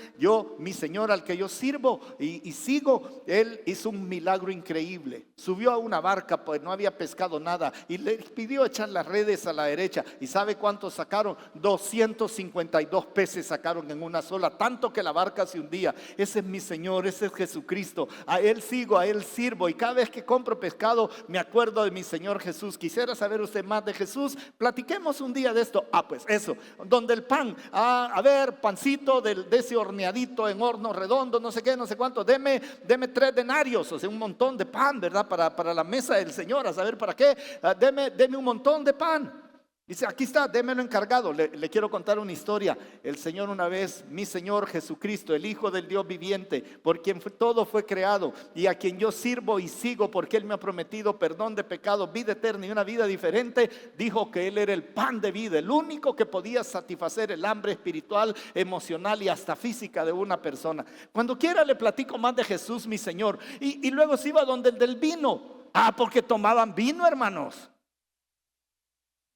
mi señor al que yo sirvo y sigo, él hizo un milagro increíble. Subió a una barca, pues no había pescado nada, y le pidió echar las redes a la derecha. ¿Y sabe cuántos sacaron? 252 peces sacaron en una sola, tanto que la barca se hundía. Ese es mi Señor, ese es Jesucristo. A Él sigo, a Él sirvo, y cada vez que compro pescado me acuerdo de mi Señor Jesús. Quisiera saber usted más de Jesús. Platiquemos un día de esto. Pues eso, donde el pan, a ver, pancito de ese horneadito en horno redondo, no sé qué, no sé cuánto, deme 3 denarios, o sea, un montón de pan, ¿verdad? Para la mesa del Señor, a saber para qué. Deme un montón de pan. Dice, aquí está, démelo encargado. Le quiero contar una historia. El Señor una vez, mi Señor Jesucristo, el Hijo del Dios viviente, por quien todo fue creado y a quien yo sirvo y sigo porque Él me ha prometido perdón de pecado, vida eterna y una vida diferente, dijo que Él era el pan de vida, el único que podía satisfacer el hambre espiritual, emocional y hasta física de una persona. Cuando quiera le platico más de Jesús, mi Señor. Y luego se iba donde el del vino. Porque tomaban vino, hermanos.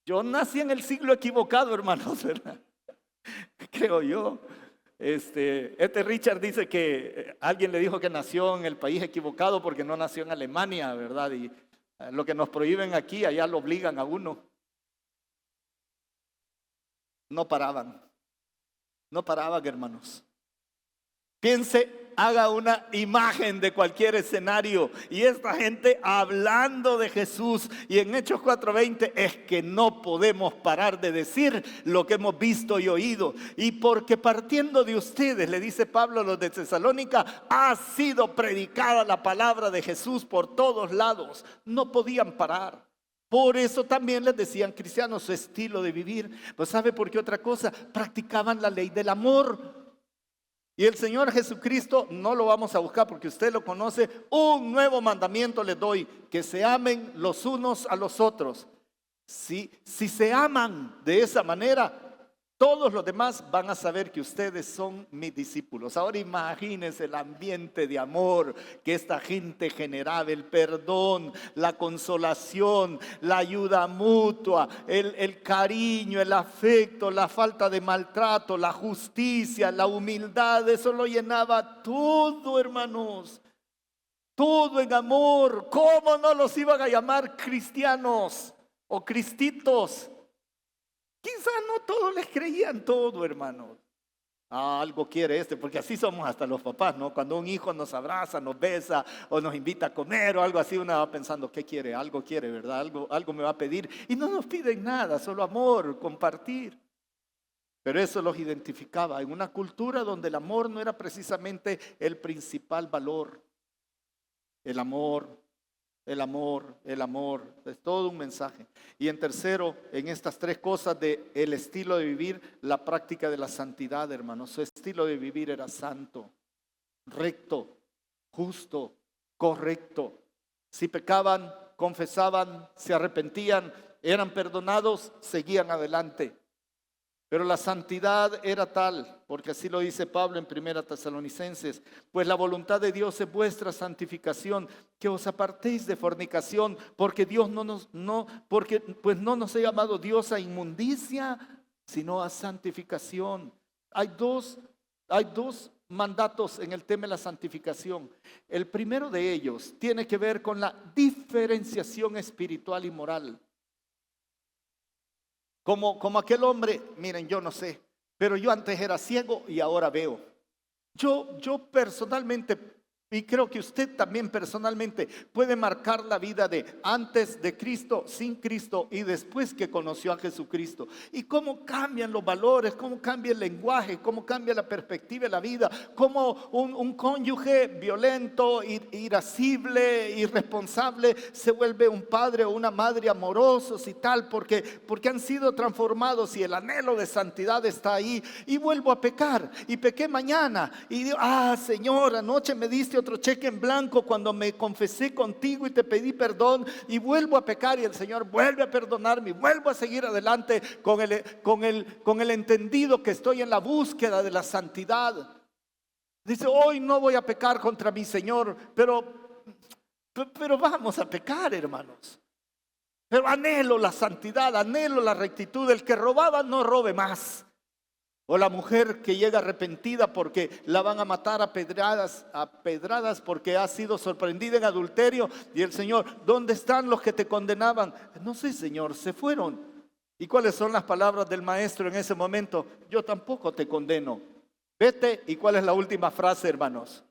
Yo nací en el siglo equivocado, hermanos, ¿verdad? Creo yo. Richard dice que alguien le dijo que nació en el país equivocado porque no nació en Alemania, ¿verdad? Y lo que nos prohíben aquí, allá lo obligan a uno. No paraban, hermanos. Piense, haga una imagen de cualquier escenario y esta gente hablando de Jesús, y en Hechos 4:20 es que no podemos parar de decir lo que hemos visto y oído, y porque partiendo de ustedes, le dice Pablo a los de Tesalónica, ha sido predicada la palabra de Jesús por todos lados. No podían parar. Por eso también les decían cristianos, su estilo de vivir. Pues ¿sabe por qué otra cosa? Practicaban la ley del amor. Y el Señor Jesucristo, no lo vamos a buscar porque usted lo conoce, un nuevo mandamiento les doy, que se amen los unos a los otros. Si se aman de esa manera, todos los demás van a saber que ustedes son mis discípulos. Ahora imagínense el ambiente de amor que esta gente generaba, el perdón, la consolación, la ayuda mutua, el cariño, el afecto, la falta de maltrato, la justicia, la humildad. Eso lo llenaba todo, hermanos. Todo en amor. ¿Cómo no los iban a llamar cristianos o cristitos? Quizás no todos les creían todo, hermanos. Algo quiere porque así somos hasta los papás, ¿no? Cuando un hijo nos abraza, nos besa o nos invita a comer o algo así, uno va pensando, ¿qué quiere? Algo quiere, ¿verdad? Algo me va a pedir. Y no nos piden nada, solo amor, compartir. Pero eso los identificaba en una cultura donde el amor no era precisamente el principal valor. El amor, es todo un mensaje. Y en tercero, en estas tres cosas de el estilo de vivir, la práctica de la santidad, hermanos. Su estilo de vivir era santo, recto, justo, correcto. Si pecaban, confesaban, se arrepentían, eran perdonados, seguían adelante. Pero la santidad era tal, porque así lo dice Pablo en 1 Tesalonicenses, pues la voluntad de Dios es vuestra santificación, que os apartéis de fornicación, porque Dios no nos ha llamado Dios a inmundicia, sino a santificación. Hay dos mandatos en el tema de la santificación. El primero de ellos tiene que ver con la diferenciación espiritual y moral. Como aquel hombre, miren, yo no sé, pero yo antes era ciego y ahora veo. Yo personalmente, y creo que usted también personalmente puede marcar la vida de antes de Cristo, sin Cristo y después que conoció a Jesucristo. Y cómo cambian los valores, cómo cambia el lenguaje, cómo cambia la perspectiva de la vida, cómo un cónyuge violento, irascible, irresponsable se vuelve un padre o una madre amorosos y tal, porque han sido transformados y el anhelo de santidad está ahí. Y vuelvo a pecar y pequé mañana y digo, Señor, anoche me diste otro cheque en blanco cuando me confesé contigo y te pedí perdón, y vuelvo a pecar y el Señor vuelve a perdonarme y vuelvo a seguir adelante con el entendido que estoy en la búsqueda de la santidad. Dice, hoy no voy a pecar contra mi Señor, pero vamos a pecar, hermanos. Pero anhelo la santidad, anhelo la rectitud. El que robaba no robe más. O la mujer que llega arrepentida porque la van a matar a pedradas porque ha sido sorprendida en adulterio. Y el Señor, ¿dónde están los que te condenaban? No sé, Señor, se fueron. ¿Y cuáles son las palabras del maestro en ese momento? Yo tampoco te condeno. Vete. ¿Y cuál es la última frase, hermanos?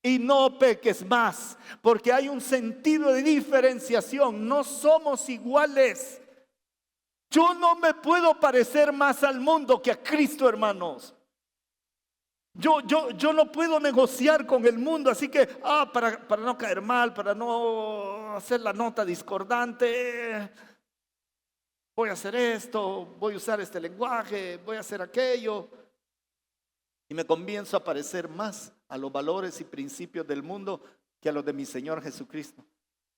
Y no peques más, porque hay un sentido de diferenciación. No somos iguales. Yo no me puedo parecer más al mundo que a Cristo, hermanos. Yo no puedo negociar con el mundo, así que, para no caer mal, para no hacer la nota discordante, voy a hacer esto, voy a usar este lenguaje, voy a hacer aquello. Y me comienzo a parecer más a los valores y principios del mundo que a los de mi Señor Jesucristo.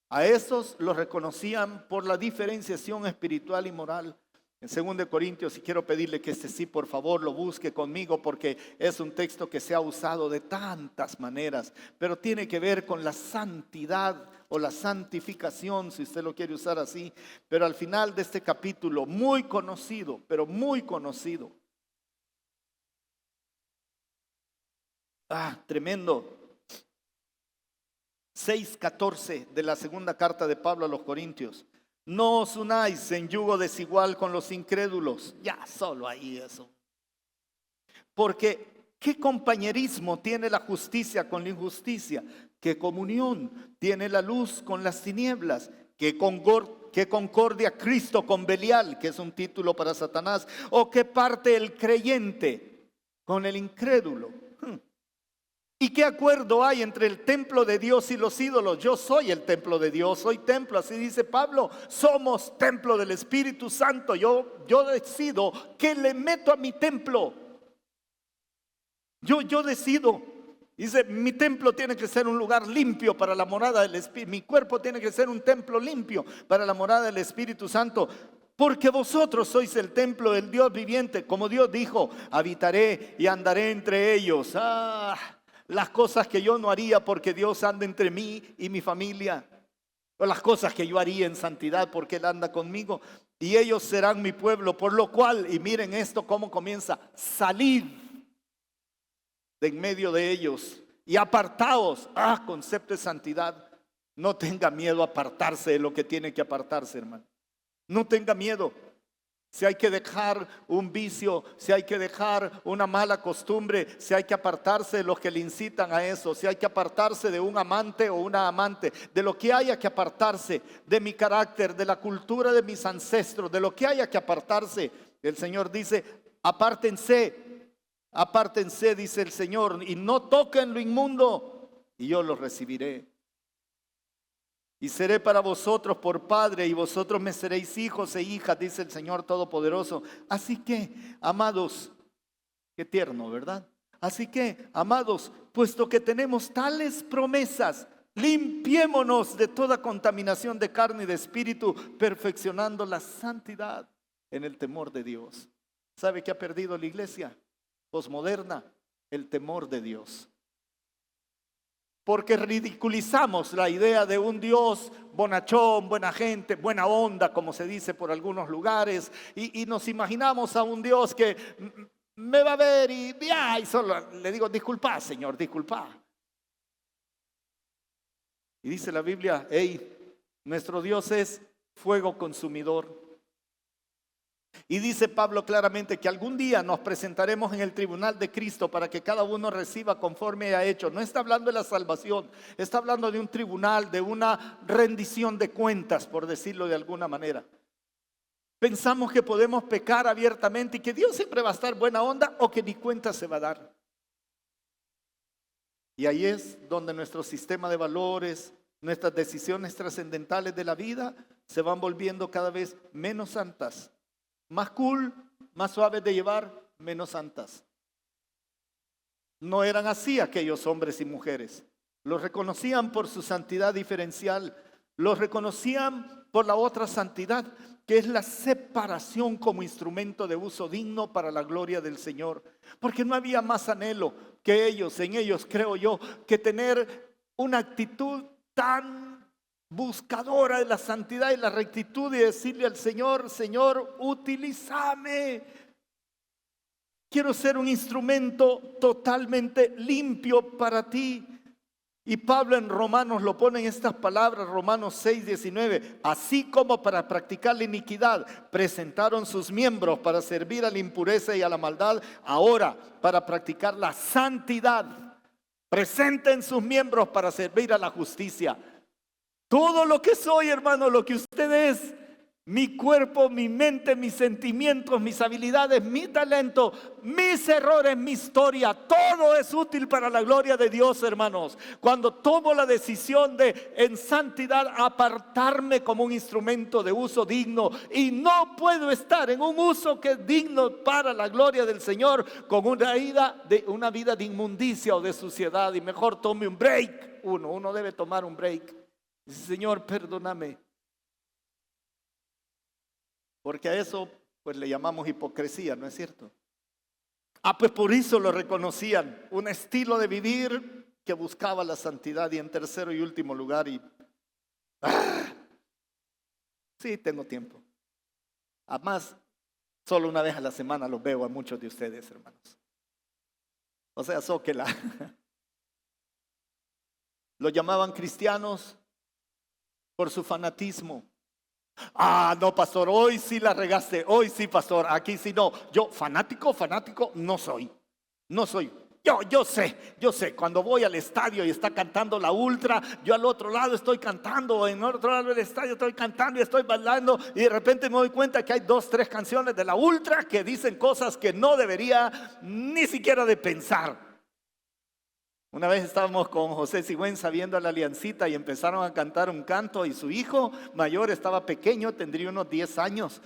A esos los reconocían por la diferenciación espiritual y moral. En 2 Corintios, y quiero pedirle que sí, por favor, lo busque conmigo, porque es un texto que se ha usado de tantas maneras, pero tiene que ver con la santidad o la santificación, si usted lo quiere usar así. Pero al final de este capítulo, muy conocido, pero muy conocido. Tremendo. 6:14 de la segunda carta de Pablo a los Corintios. No os unáis en yugo desigual con los incrédulos. Ya, solo ahí eso. Porque ¿qué compañerismo tiene la justicia con la injusticia? ¿Qué comunión tiene la luz con las tinieblas? ¿Qué concordia Cristo con Belial, que es un título para Satanás? ¿O qué parte el creyente con el incrédulo? ¿Y qué acuerdo hay entre el templo de Dios y los ídolos? Yo soy el templo de Dios, soy templo, así dice Pablo. Somos templo del Espíritu Santo. Yo decido qué le meto a mi templo. Yo decido. Dice, mi templo tiene que ser un lugar limpio para la morada del Espíritu. Mi cuerpo tiene que ser un templo limpio para la morada del Espíritu Santo. Porque vosotros sois el templo del Dios viviente. Como Dios dijo, habitaré y andaré entre ellos. Las cosas que yo no haría porque Dios anda entre mí y mi familia. O las cosas que yo haría en santidad porque Él anda conmigo. Y ellos serán mi pueblo. Por lo cual, y miren esto cómo comienza. Salid de en medio de ellos y apartaos. Concepto de santidad. No tenga miedo a apartarse de lo que tiene que apartarse, hermano. No tenga miedo. Si hay que dejar un vicio, si hay que dejar una mala costumbre, si hay que apartarse de los que le incitan a eso, si hay que apartarse de un amante o una amante, de lo que haya que apartarse, de mi carácter, de la cultura de mis ancestros, de lo que haya que apartarse, el Señor dice, apártense, dice el Señor, y no toquen lo inmundo, y yo los recibiré. Y seré para vosotros por padre, y vosotros me seréis hijos e hijas, dice el Señor Todopoderoso. Así que, amados, qué tierno, ¿verdad? Así que, amados, puesto que tenemos tales promesas, limpiémonos de toda contaminación de carne y de espíritu, perfeccionando la santidad en el temor de Dios. ¿Sabe qué ha perdido la iglesia posmoderna? El temor de Dios. Porque ridiculizamos la idea de un Dios bonachón, buena gente, buena onda, como se dice por algunos lugares, y nos imaginamos a un Dios que me va a ver y solo le digo, disculpa, Señor, disculpa. Y dice la Biblia, nuestro Dios es fuego consumidor. Y dice Pablo claramente que algún día nos presentaremos en el tribunal de Cristo para que cada uno reciba conforme haya hecho. No está hablando de la salvación, está hablando de un tribunal, de una rendición de cuentas, por decirlo de alguna manera. Pensamos que podemos pecar abiertamente y que Dios siempre va a estar buena onda o que ni cuenta se va a dar. Y ahí es donde nuestro sistema de valores, nuestras decisiones trascendentales de la vida se van volviendo cada vez menos santas. Más cool, más suaves de llevar, menos santas. No eran así aquellos hombres y mujeres. Los reconocían por su santidad diferencial. Los reconocían por la otra santidad, que es la separación como instrumento de uso digno para la gloria del Señor. Porque no había más anhelo que en ellos creo yo, que tener una actitud tan buscadora de la santidad y la rectitud y decirle al Señor, Señor, utilízame. Quiero ser un instrumento totalmente limpio para ti. Y Pablo en Romanos lo pone en estas palabras, Romanos 6:19. Así como para practicar la iniquidad presentaron sus miembros para servir a la impureza y a la maldad, ahora para practicar la santidad presenten sus miembros para servir a la justicia. Todo lo que soy, hermano, lo que usted es, Mi cuerpo, mi mente, mis sentimientos, mis habilidades, mi talento, mis errores, mi historia, todo es útil para la gloria de Dios, hermanos. Cuando tomo la decisión de en santidad apartarme como un instrumento de uso digno, y no puedo estar en un uso que es digno para la gloria del Señor con una vida de inmundicia o de suciedad, y mejor tome un break. Uno debe tomar un break. Dice, Señor, perdóname. Porque a eso pues le llamamos hipocresía, ¿no es cierto? Pues por eso lo reconocían, un estilo de vivir que buscaba la santidad. Y en tercero y último lugar, sí, tengo tiempo. Además, solo una vez a la semana los veo a muchos de ustedes, hermanos. O sea, zóquela. Lo llamaban cristianos por su fanatismo. No, pastor, hoy sí la regaste. Hoy sí, pastor, aquí sí no. Yo fanático no soy. No soy. Yo sé, cuando voy al estadio y está cantando la ultra, yo al otro lado estoy cantando, en otro lado del estadio estoy cantando y estoy bailando, y de repente me doy cuenta que hay 2, 3 canciones de la ultra que dicen cosas que no debería ni siquiera de pensar. Una vez estábamos con José Sigüenza viendo la Aliancita y empezaron a cantar un canto, y su hijo mayor estaba pequeño, tendría unos 10 años,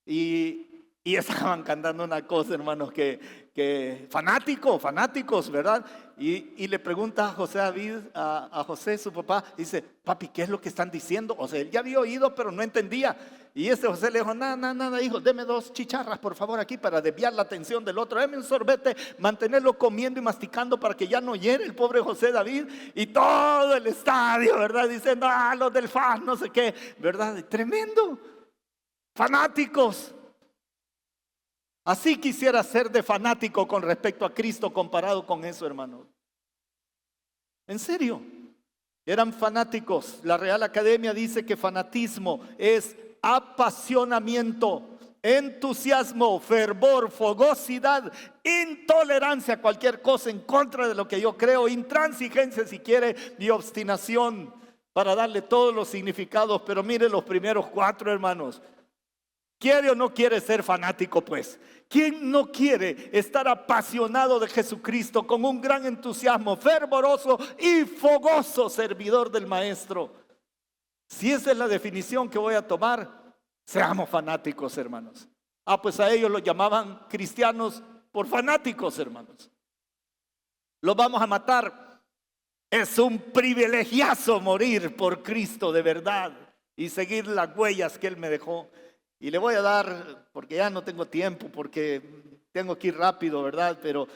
y estaban cantando una cosa, hermanos, que fanáticos, ¿verdad? Y le pregunta a José David, a José, su papá, dice, papi, ¿qué es lo que están diciendo? O sea, él ya había oído, pero no entendía. Y José le dijo, nada, hijo, deme 2 chicharras, por favor, aquí para desviar la atención del otro. Deme un sorbete, mantenerlo comiendo y masticando para que ya no hiere el pobre José David. Y todo el estadio, ¿verdad? Diciendo, los del FAS, no sé qué, ¿verdad? Tremendo. Fanáticos. Así quisiera ser de fanático con respecto a Cristo comparado con eso, hermano. En serio, eran fanáticos. La Real Academia dice que fanatismo es apasionamiento, entusiasmo, fervor, fogosidad, intolerancia a cualquier cosa en contra de lo que yo creo, intransigencia si quiere, y obstinación, para darle todos los significados. Pero mire los primeros 4, hermanos. ¿Quiere o no quiere ser fanático, pues? ¿Quién no quiere estar apasionado de Jesucristo con un gran entusiasmo, fervoroso y fogoso servidor del Maestro? Si esa es la definición que voy a tomar, seamos fanáticos, hermanos. Pues a ellos los llamaban cristianos por fanáticos, hermanos. Los vamos a matar. Es un privilegiazo morir por Cristo de verdad y seguir las huellas que Él me dejó. Y le voy a dar, porque ya no tengo tiempo, porque tengo que ir rápido, ¿verdad? Pero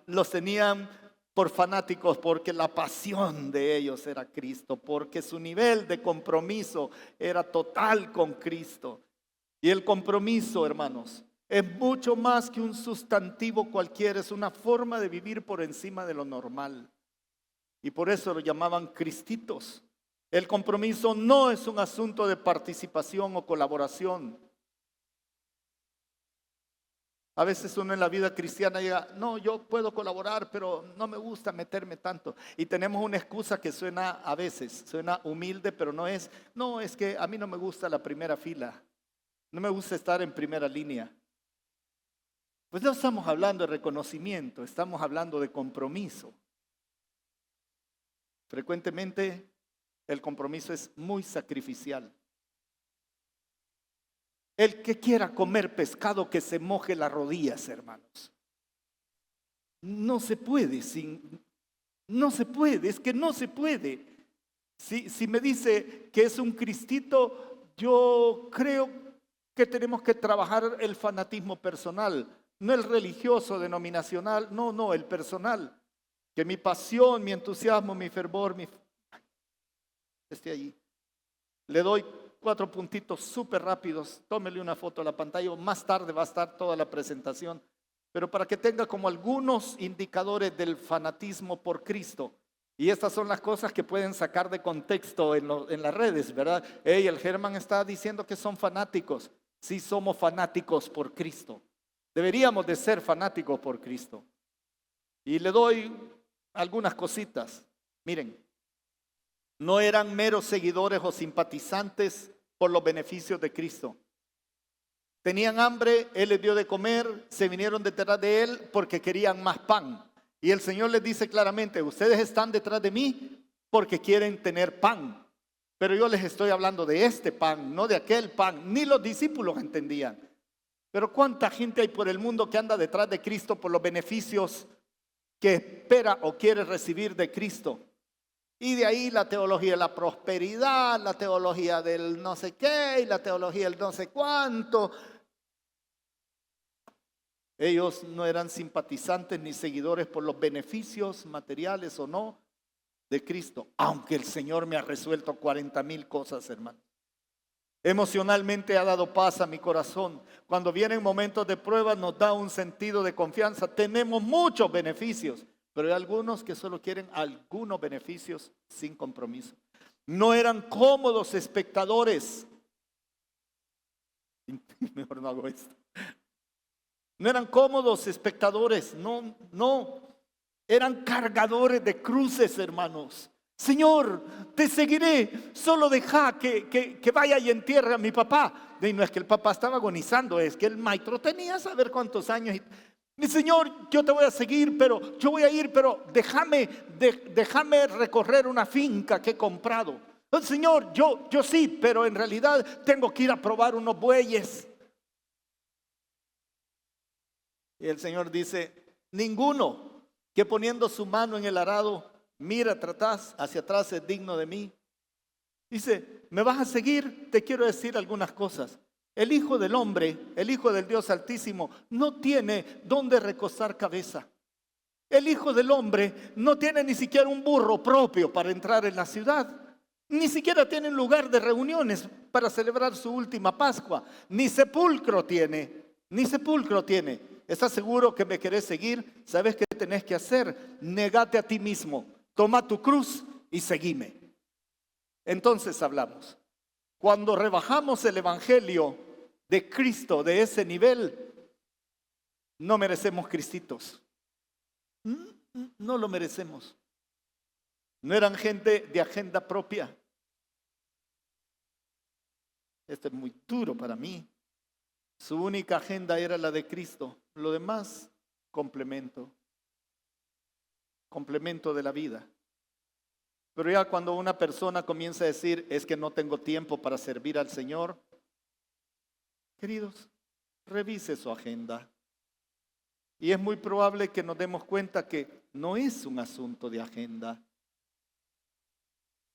los tenían por fanáticos porque la pasión de ellos era Cristo, porque su nivel de compromiso era total con Cristo. Y el compromiso, hermanos, es mucho más que un sustantivo cualquiera, es una forma de vivir por encima de lo normal. Y por eso lo llamaban cristitos. El compromiso no es un asunto de participación o colaboración. A veces uno en la vida cristiana llega, no, yo puedo colaborar, pero no me gusta meterme tanto. Y tenemos una excusa que suena a veces, suena humilde, pero no es que a mí no me gusta la primera fila, no me gusta estar en primera línea. Pues no estamos hablando de reconocimiento, estamos hablando de compromiso. Frecuentemente el compromiso es muy sacrificial. El que quiera comer pescado, que se moje las rodillas, hermanos. No se puede, es que no se puede. Si me dice que es un cristito, yo creo que tenemos que trabajar el fanatismo personal, no el religioso, denominacional, no, el personal. Que mi pasión, mi entusiasmo, mi fervor, esté allí. Le doy 4 puntitos súper rápidos. Tómele una foto a la pantalla. Más tarde va a estar toda la presentación. Pero para que tenga como algunos indicadores del fanatismo por Cristo. Y estas son las cosas que pueden sacar de contexto en las redes, ¿verdad? El Germán está diciendo que son fanáticos. Sí, somos fanáticos por Cristo. Deberíamos de ser fanáticos por Cristo. Y le doy algunas cositas. Miren. No eran meros seguidores o simpatizantes por los beneficios de Cristo. Tenían hambre, Él les dio de comer, se vinieron detrás de Él porque querían más pan. Y el Señor les dice claramente, ustedes están detrás de mí porque quieren tener pan. Pero yo les estoy hablando de este pan, no de aquel pan. Ni los discípulos entendían. Pero ¿cuánta gente hay por el mundo que anda detrás de Cristo por los beneficios que espera o quiere recibir de Cristo? Y de ahí la teología de la prosperidad, la teología del no sé qué y la teología del no sé cuánto. Ellos no eran simpatizantes ni seguidores por los beneficios materiales o no de Cristo, aunque el Señor me ha resuelto 40,000 cosas, hermano. Emocionalmente ha dado paz a mi corazón. Cuando vienen momentos de prueba nos da un sentido de confianza. Tenemos muchos beneficios, pero hay algunos que solo quieren algunos beneficios sin compromiso. No eran cómodos espectadores. Mejor no hago esto. No eran cómodos espectadores, no. Eran cargadores de cruces, hermanos. Señor, te seguiré, solo deja que vaya y entierre a mi papá. Y no es que el papá estaba agonizando, es que el maestro tenía saber cuántos años. Y Señor, yo te voy a seguir, pero yo voy a ir, pero déjame recorrer una finca que he comprado. Señor, yo sí, pero en realidad tengo que ir a probar unos bueyes. Y el Señor dice, ninguno que poniendo su mano en el arado mira hacia atrás es digno de mí. Dice, ¿me vas a seguir? Te quiero decir algunas cosas. El Hijo del Hombre, el Hijo del Dios Altísimo, no tiene dónde recostar cabeza. El Hijo del Hombre no tiene ni siquiera un burro propio para entrar en la ciudad. Ni siquiera tiene un lugar de reuniones para celebrar su última Pascua. Ni sepulcro tiene. ¿Estás seguro que me querés seguir? ¿Sabes qué tenés que hacer? Negate a ti mismo. Toma tu cruz y seguime. Entonces hablamos. Cuando rebajamos el evangelio de Cristo de ese nivel, no merecemos cristitos. No lo merecemos. No eran gente de agenda propia. Esto es muy duro para mí. Su única agenda era la de Cristo. Lo demás, complemento de la vida. Pero ya cuando una persona comienza a decir, es que no tengo tiempo para servir al Señor, queridos, revise su agenda. Y es muy probable que nos demos cuenta que no es un asunto de agenda.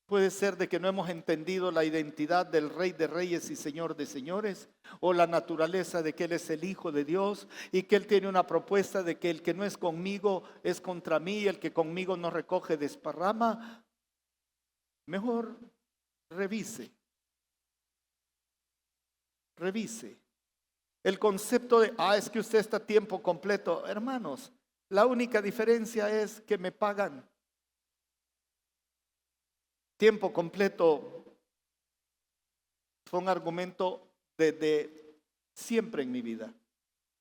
Puede ser de que no hemos entendido la identidad del Rey de Reyes y Señor de Señores, o la naturaleza de que Él es el Hijo de Dios y que Él tiene una propuesta de que el que no es conmigo es contra mí, el que conmigo no recoge desparrama. Mejor revise. El concepto de, es que usted está a tiempo completo. Hermanos, la única diferencia es que me pagan. Tiempo completo fue un argumento desde siempre en mi vida.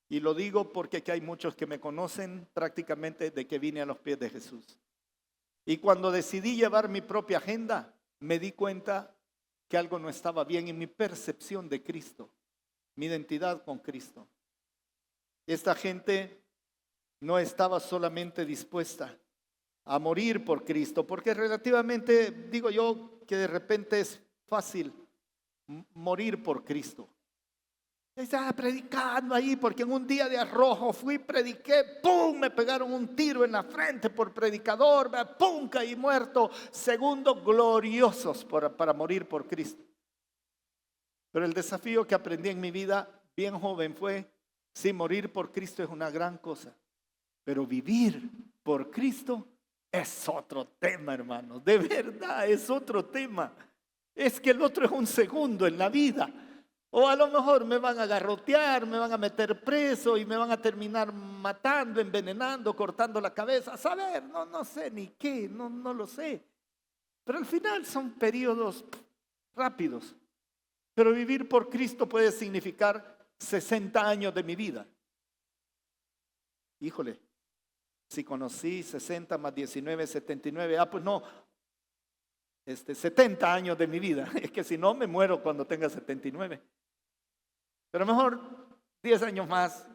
Y lo digo porque aquí hay muchos que me conocen prácticamente de que vine a los pies de Jesús. Y cuando decidí llevar mi propia agenda, me di cuenta que algo no estaba bien en mi percepción de Cristo, mi identidad con Cristo. Esta gente no estaba solamente dispuesta a morir por Cristo, porque relativamente, digo yo, que de repente es fácil morir por Cristo. Estaba predicando ahí porque en un día de arrojo fui, prediqué, ¡pum! Me pegaron un tiro en la frente por predicador, ¡pum! Caí muerto. Segundos gloriosos para morir por Cristo. Pero el desafío que aprendí en mi vida bien joven fue, sí, morir por Cristo es una gran cosa, pero vivir por Cristo es otro tema, hermanos. De verdad, es otro tema. Es que el otro es un segundo en la vida. O a lo mejor me van a garrotear, me van a meter preso y me van a terminar matando, envenenando, cortando la cabeza. A saber, no sé ni qué, no lo sé. Pero al final son periodos rápidos. Pero vivir por Cristo puede significar 60 años de mi vida. Híjole. Si conocí 60 más 19, 79, pues no. 70 años de mi vida. Es que si no me muero cuando tenga 79. Pero mejor 10 años más.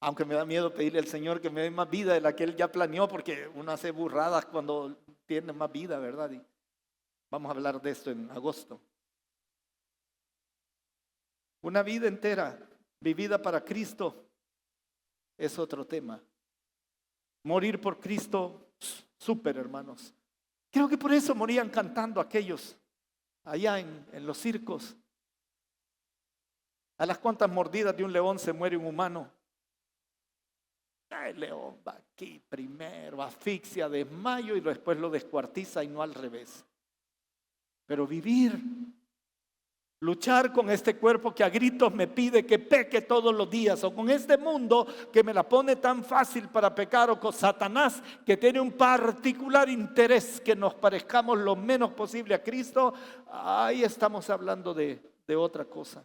Aunque me da miedo pedirle al Señor que me dé más vida de la que Él ya planeó, porque uno hace burradas cuando tiene más vida, ¿verdad? Y vamos a hablar de esto en agosto. Una vida entera vivida para Cristo es otro tema. Morir por Cristo, súper, hermanos. Creo que por eso morían cantando aquellos allá en los circos. A las cuantas mordidas de un león se muere un humano. El león va aquí primero, asfixia, desmayo y después lo descuartiza y no al revés. Pero vivir, luchar con este cuerpo que a gritos me pide que peque todos los días, o con este mundo que me la pone tan fácil para pecar, o con Satanás que tiene un particular interés que nos parezcamos lo menos posible a Cristo, ahí estamos hablando de otra cosa.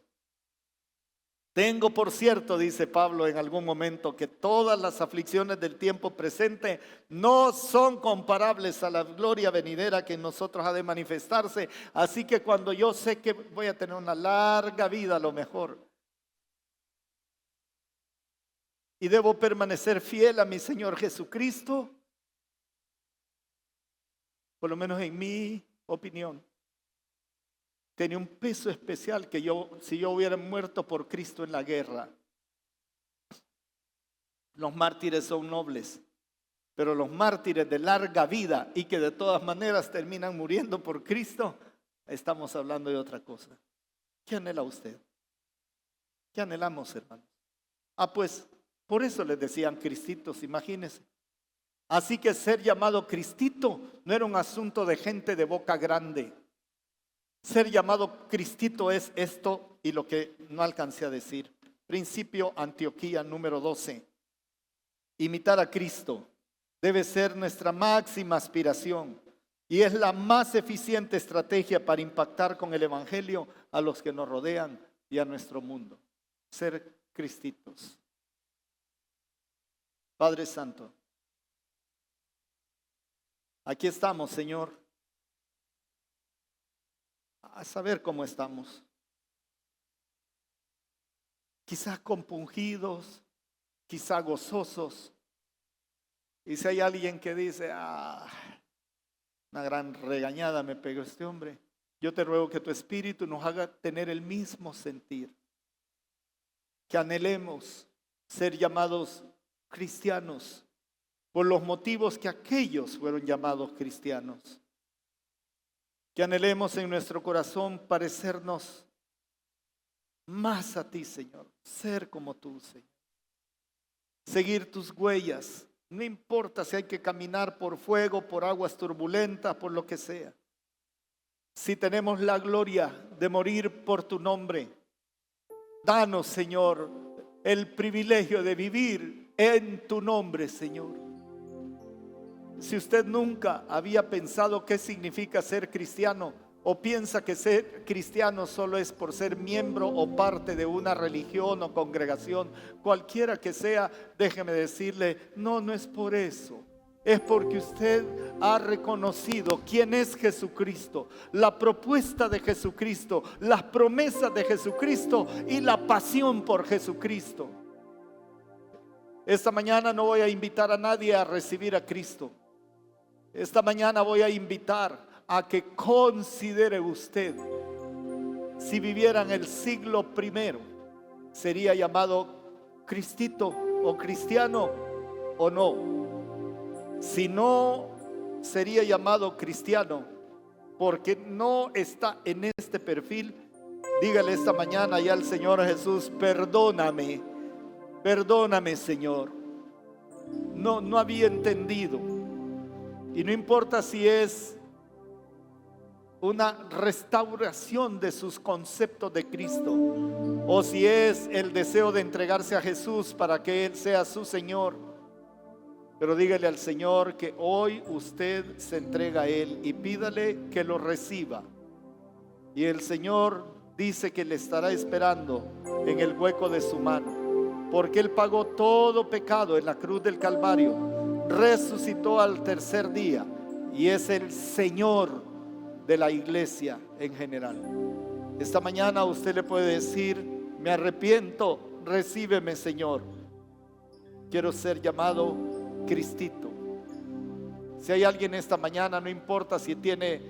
Tengo por cierto, dice Pablo en algún momento, que todas las aflicciones del tiempo presente no son comparables a la gloria venidera que en nosotros ha de manifestarse. Así que cuando yo sé que voy a tener una larga vida a lo mejor, y debo permanecer fiel a mi Señor Jesucristo, por lo menos en mi opinión, tenía un peso especial que si yo hubiera muerto por Cristo en la guerra. Los mártires son nobles, pero los mártires de larga vida y que de todas maneras terminan muriendo por Cristo, estamos hablando de otra cosa. ¿Qué anhela usted? ¿Qué anhelamos, hermanos? Pues por eso les decían cristitos, imagínense. Así que ser llamado cristito no era un asunto de gente de boca grande. Ser llamado cristito es esto y lo que no alcancé a decir. Principio Antioquía número 12. Imitar a Cristo debe ser nuestra máxima aspiración y es la más eficiente estrategia para impactar con el Evangelio a los que nos rodean y a nuestro mundo. Ser cristitos. Padre Santo, aquí estamos, Señor, a saber cómo estamos. Quizás compungidos, quizás gozosos. Y si hay alguien que dice, una gran regañada me pegó este hombre, yo te ruego que tu Espíritu nos haga tener el mismo sentir. Que anhelemos ser llamados cristianos por los motivos que aquellos fueron llamados cristianos. Que anhelemos en nuestro corazón parecernos más a ti, Señor. Ser como tú, Señor. Seguir tus huellas. No importa si hay que caminar por fuego, por aguas turbulentas, por lo que sea. Si tenemos la gloria de morir por tu nombre, danos, Señor, el privilegio de vivir en tu nombre, Señor. Si usted nunca había pensado qué significa ser cristiano, o piensa que ser cristiano solo es por ser miembro o parte de una religión o congregación, cualquiera que sea, déjeme decirle, no es por eso. Es porque usted ha reconocido quién es Jesucristo, la propuesta de Jesucristo, las promesas de Jesucristo y la pasión por Jesucristo. Esta mañana no voy a invitar a nadie a recibir a Cristo. Esta mañana voy a invitar a que considere usted si viviera en el siglo I, ¿sería llamado cristito o cristiano o no? Si no, sería llamado cristiano porque no está en este perfil. Dígale esta mañana ya al Señor Jesús, perdóname, Señor, no había entendido. Y no importa si es una restauración de sus conceptos de Cristo o si es el deseo de entregarse a Jesús para que Él sea su Señor, pero dígale al Señor que hoy usted se entrega a Él y pídale que lo reciba. Y el Señor dice que le estará esperando en el hueco de su mano, porque Él pagó todo pecado en la cruz del Calvario, resucitó al tercer día, y es el Señor de la iglesia en general. Esta mañana usted le puede decir: me arrepiento, recíbeme, Señor. Quiero ser llamado Cristito. Si hay alguien esta mañana, no importa si tiene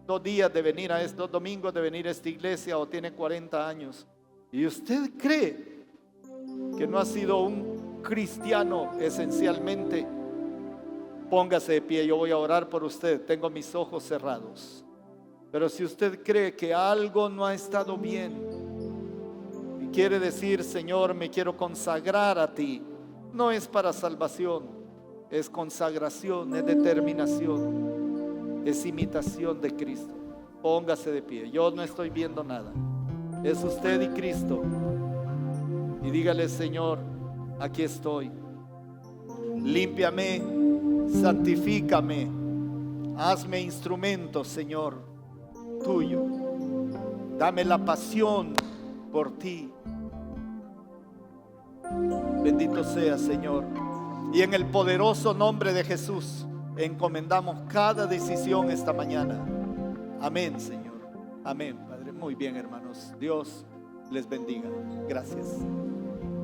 2 días de venir a 2 domingos de venir a esta iglesia o tiene 40 años, y usted cree que no ha sido un cristiano esencialmente, póngase de pie. Yo voy a orar por usted. Tengo mis ojos cerrados. Pero si usted cree que algo no ha estado bien y quiere decir: Señor, me quiero consagrar a ti, no es para salvación, es consagración, es determinación, es imitación de Cristo. Póngase de pie. Yo no estoy viendo nada. Es usted y Cristo. Y dígale: Señor, aquí estoy. Límpiame, santifícame, hazme instrumento, Señor, tuyo. Dame la pasión por ti. Bendito sea, Señor. Y en el poderoso nombre de Jesús encomendamos cada decisión esta mañana. Amén, Señor. Amén, Padre. Muy bien, hermanos. Dios les bendiga. Gracias.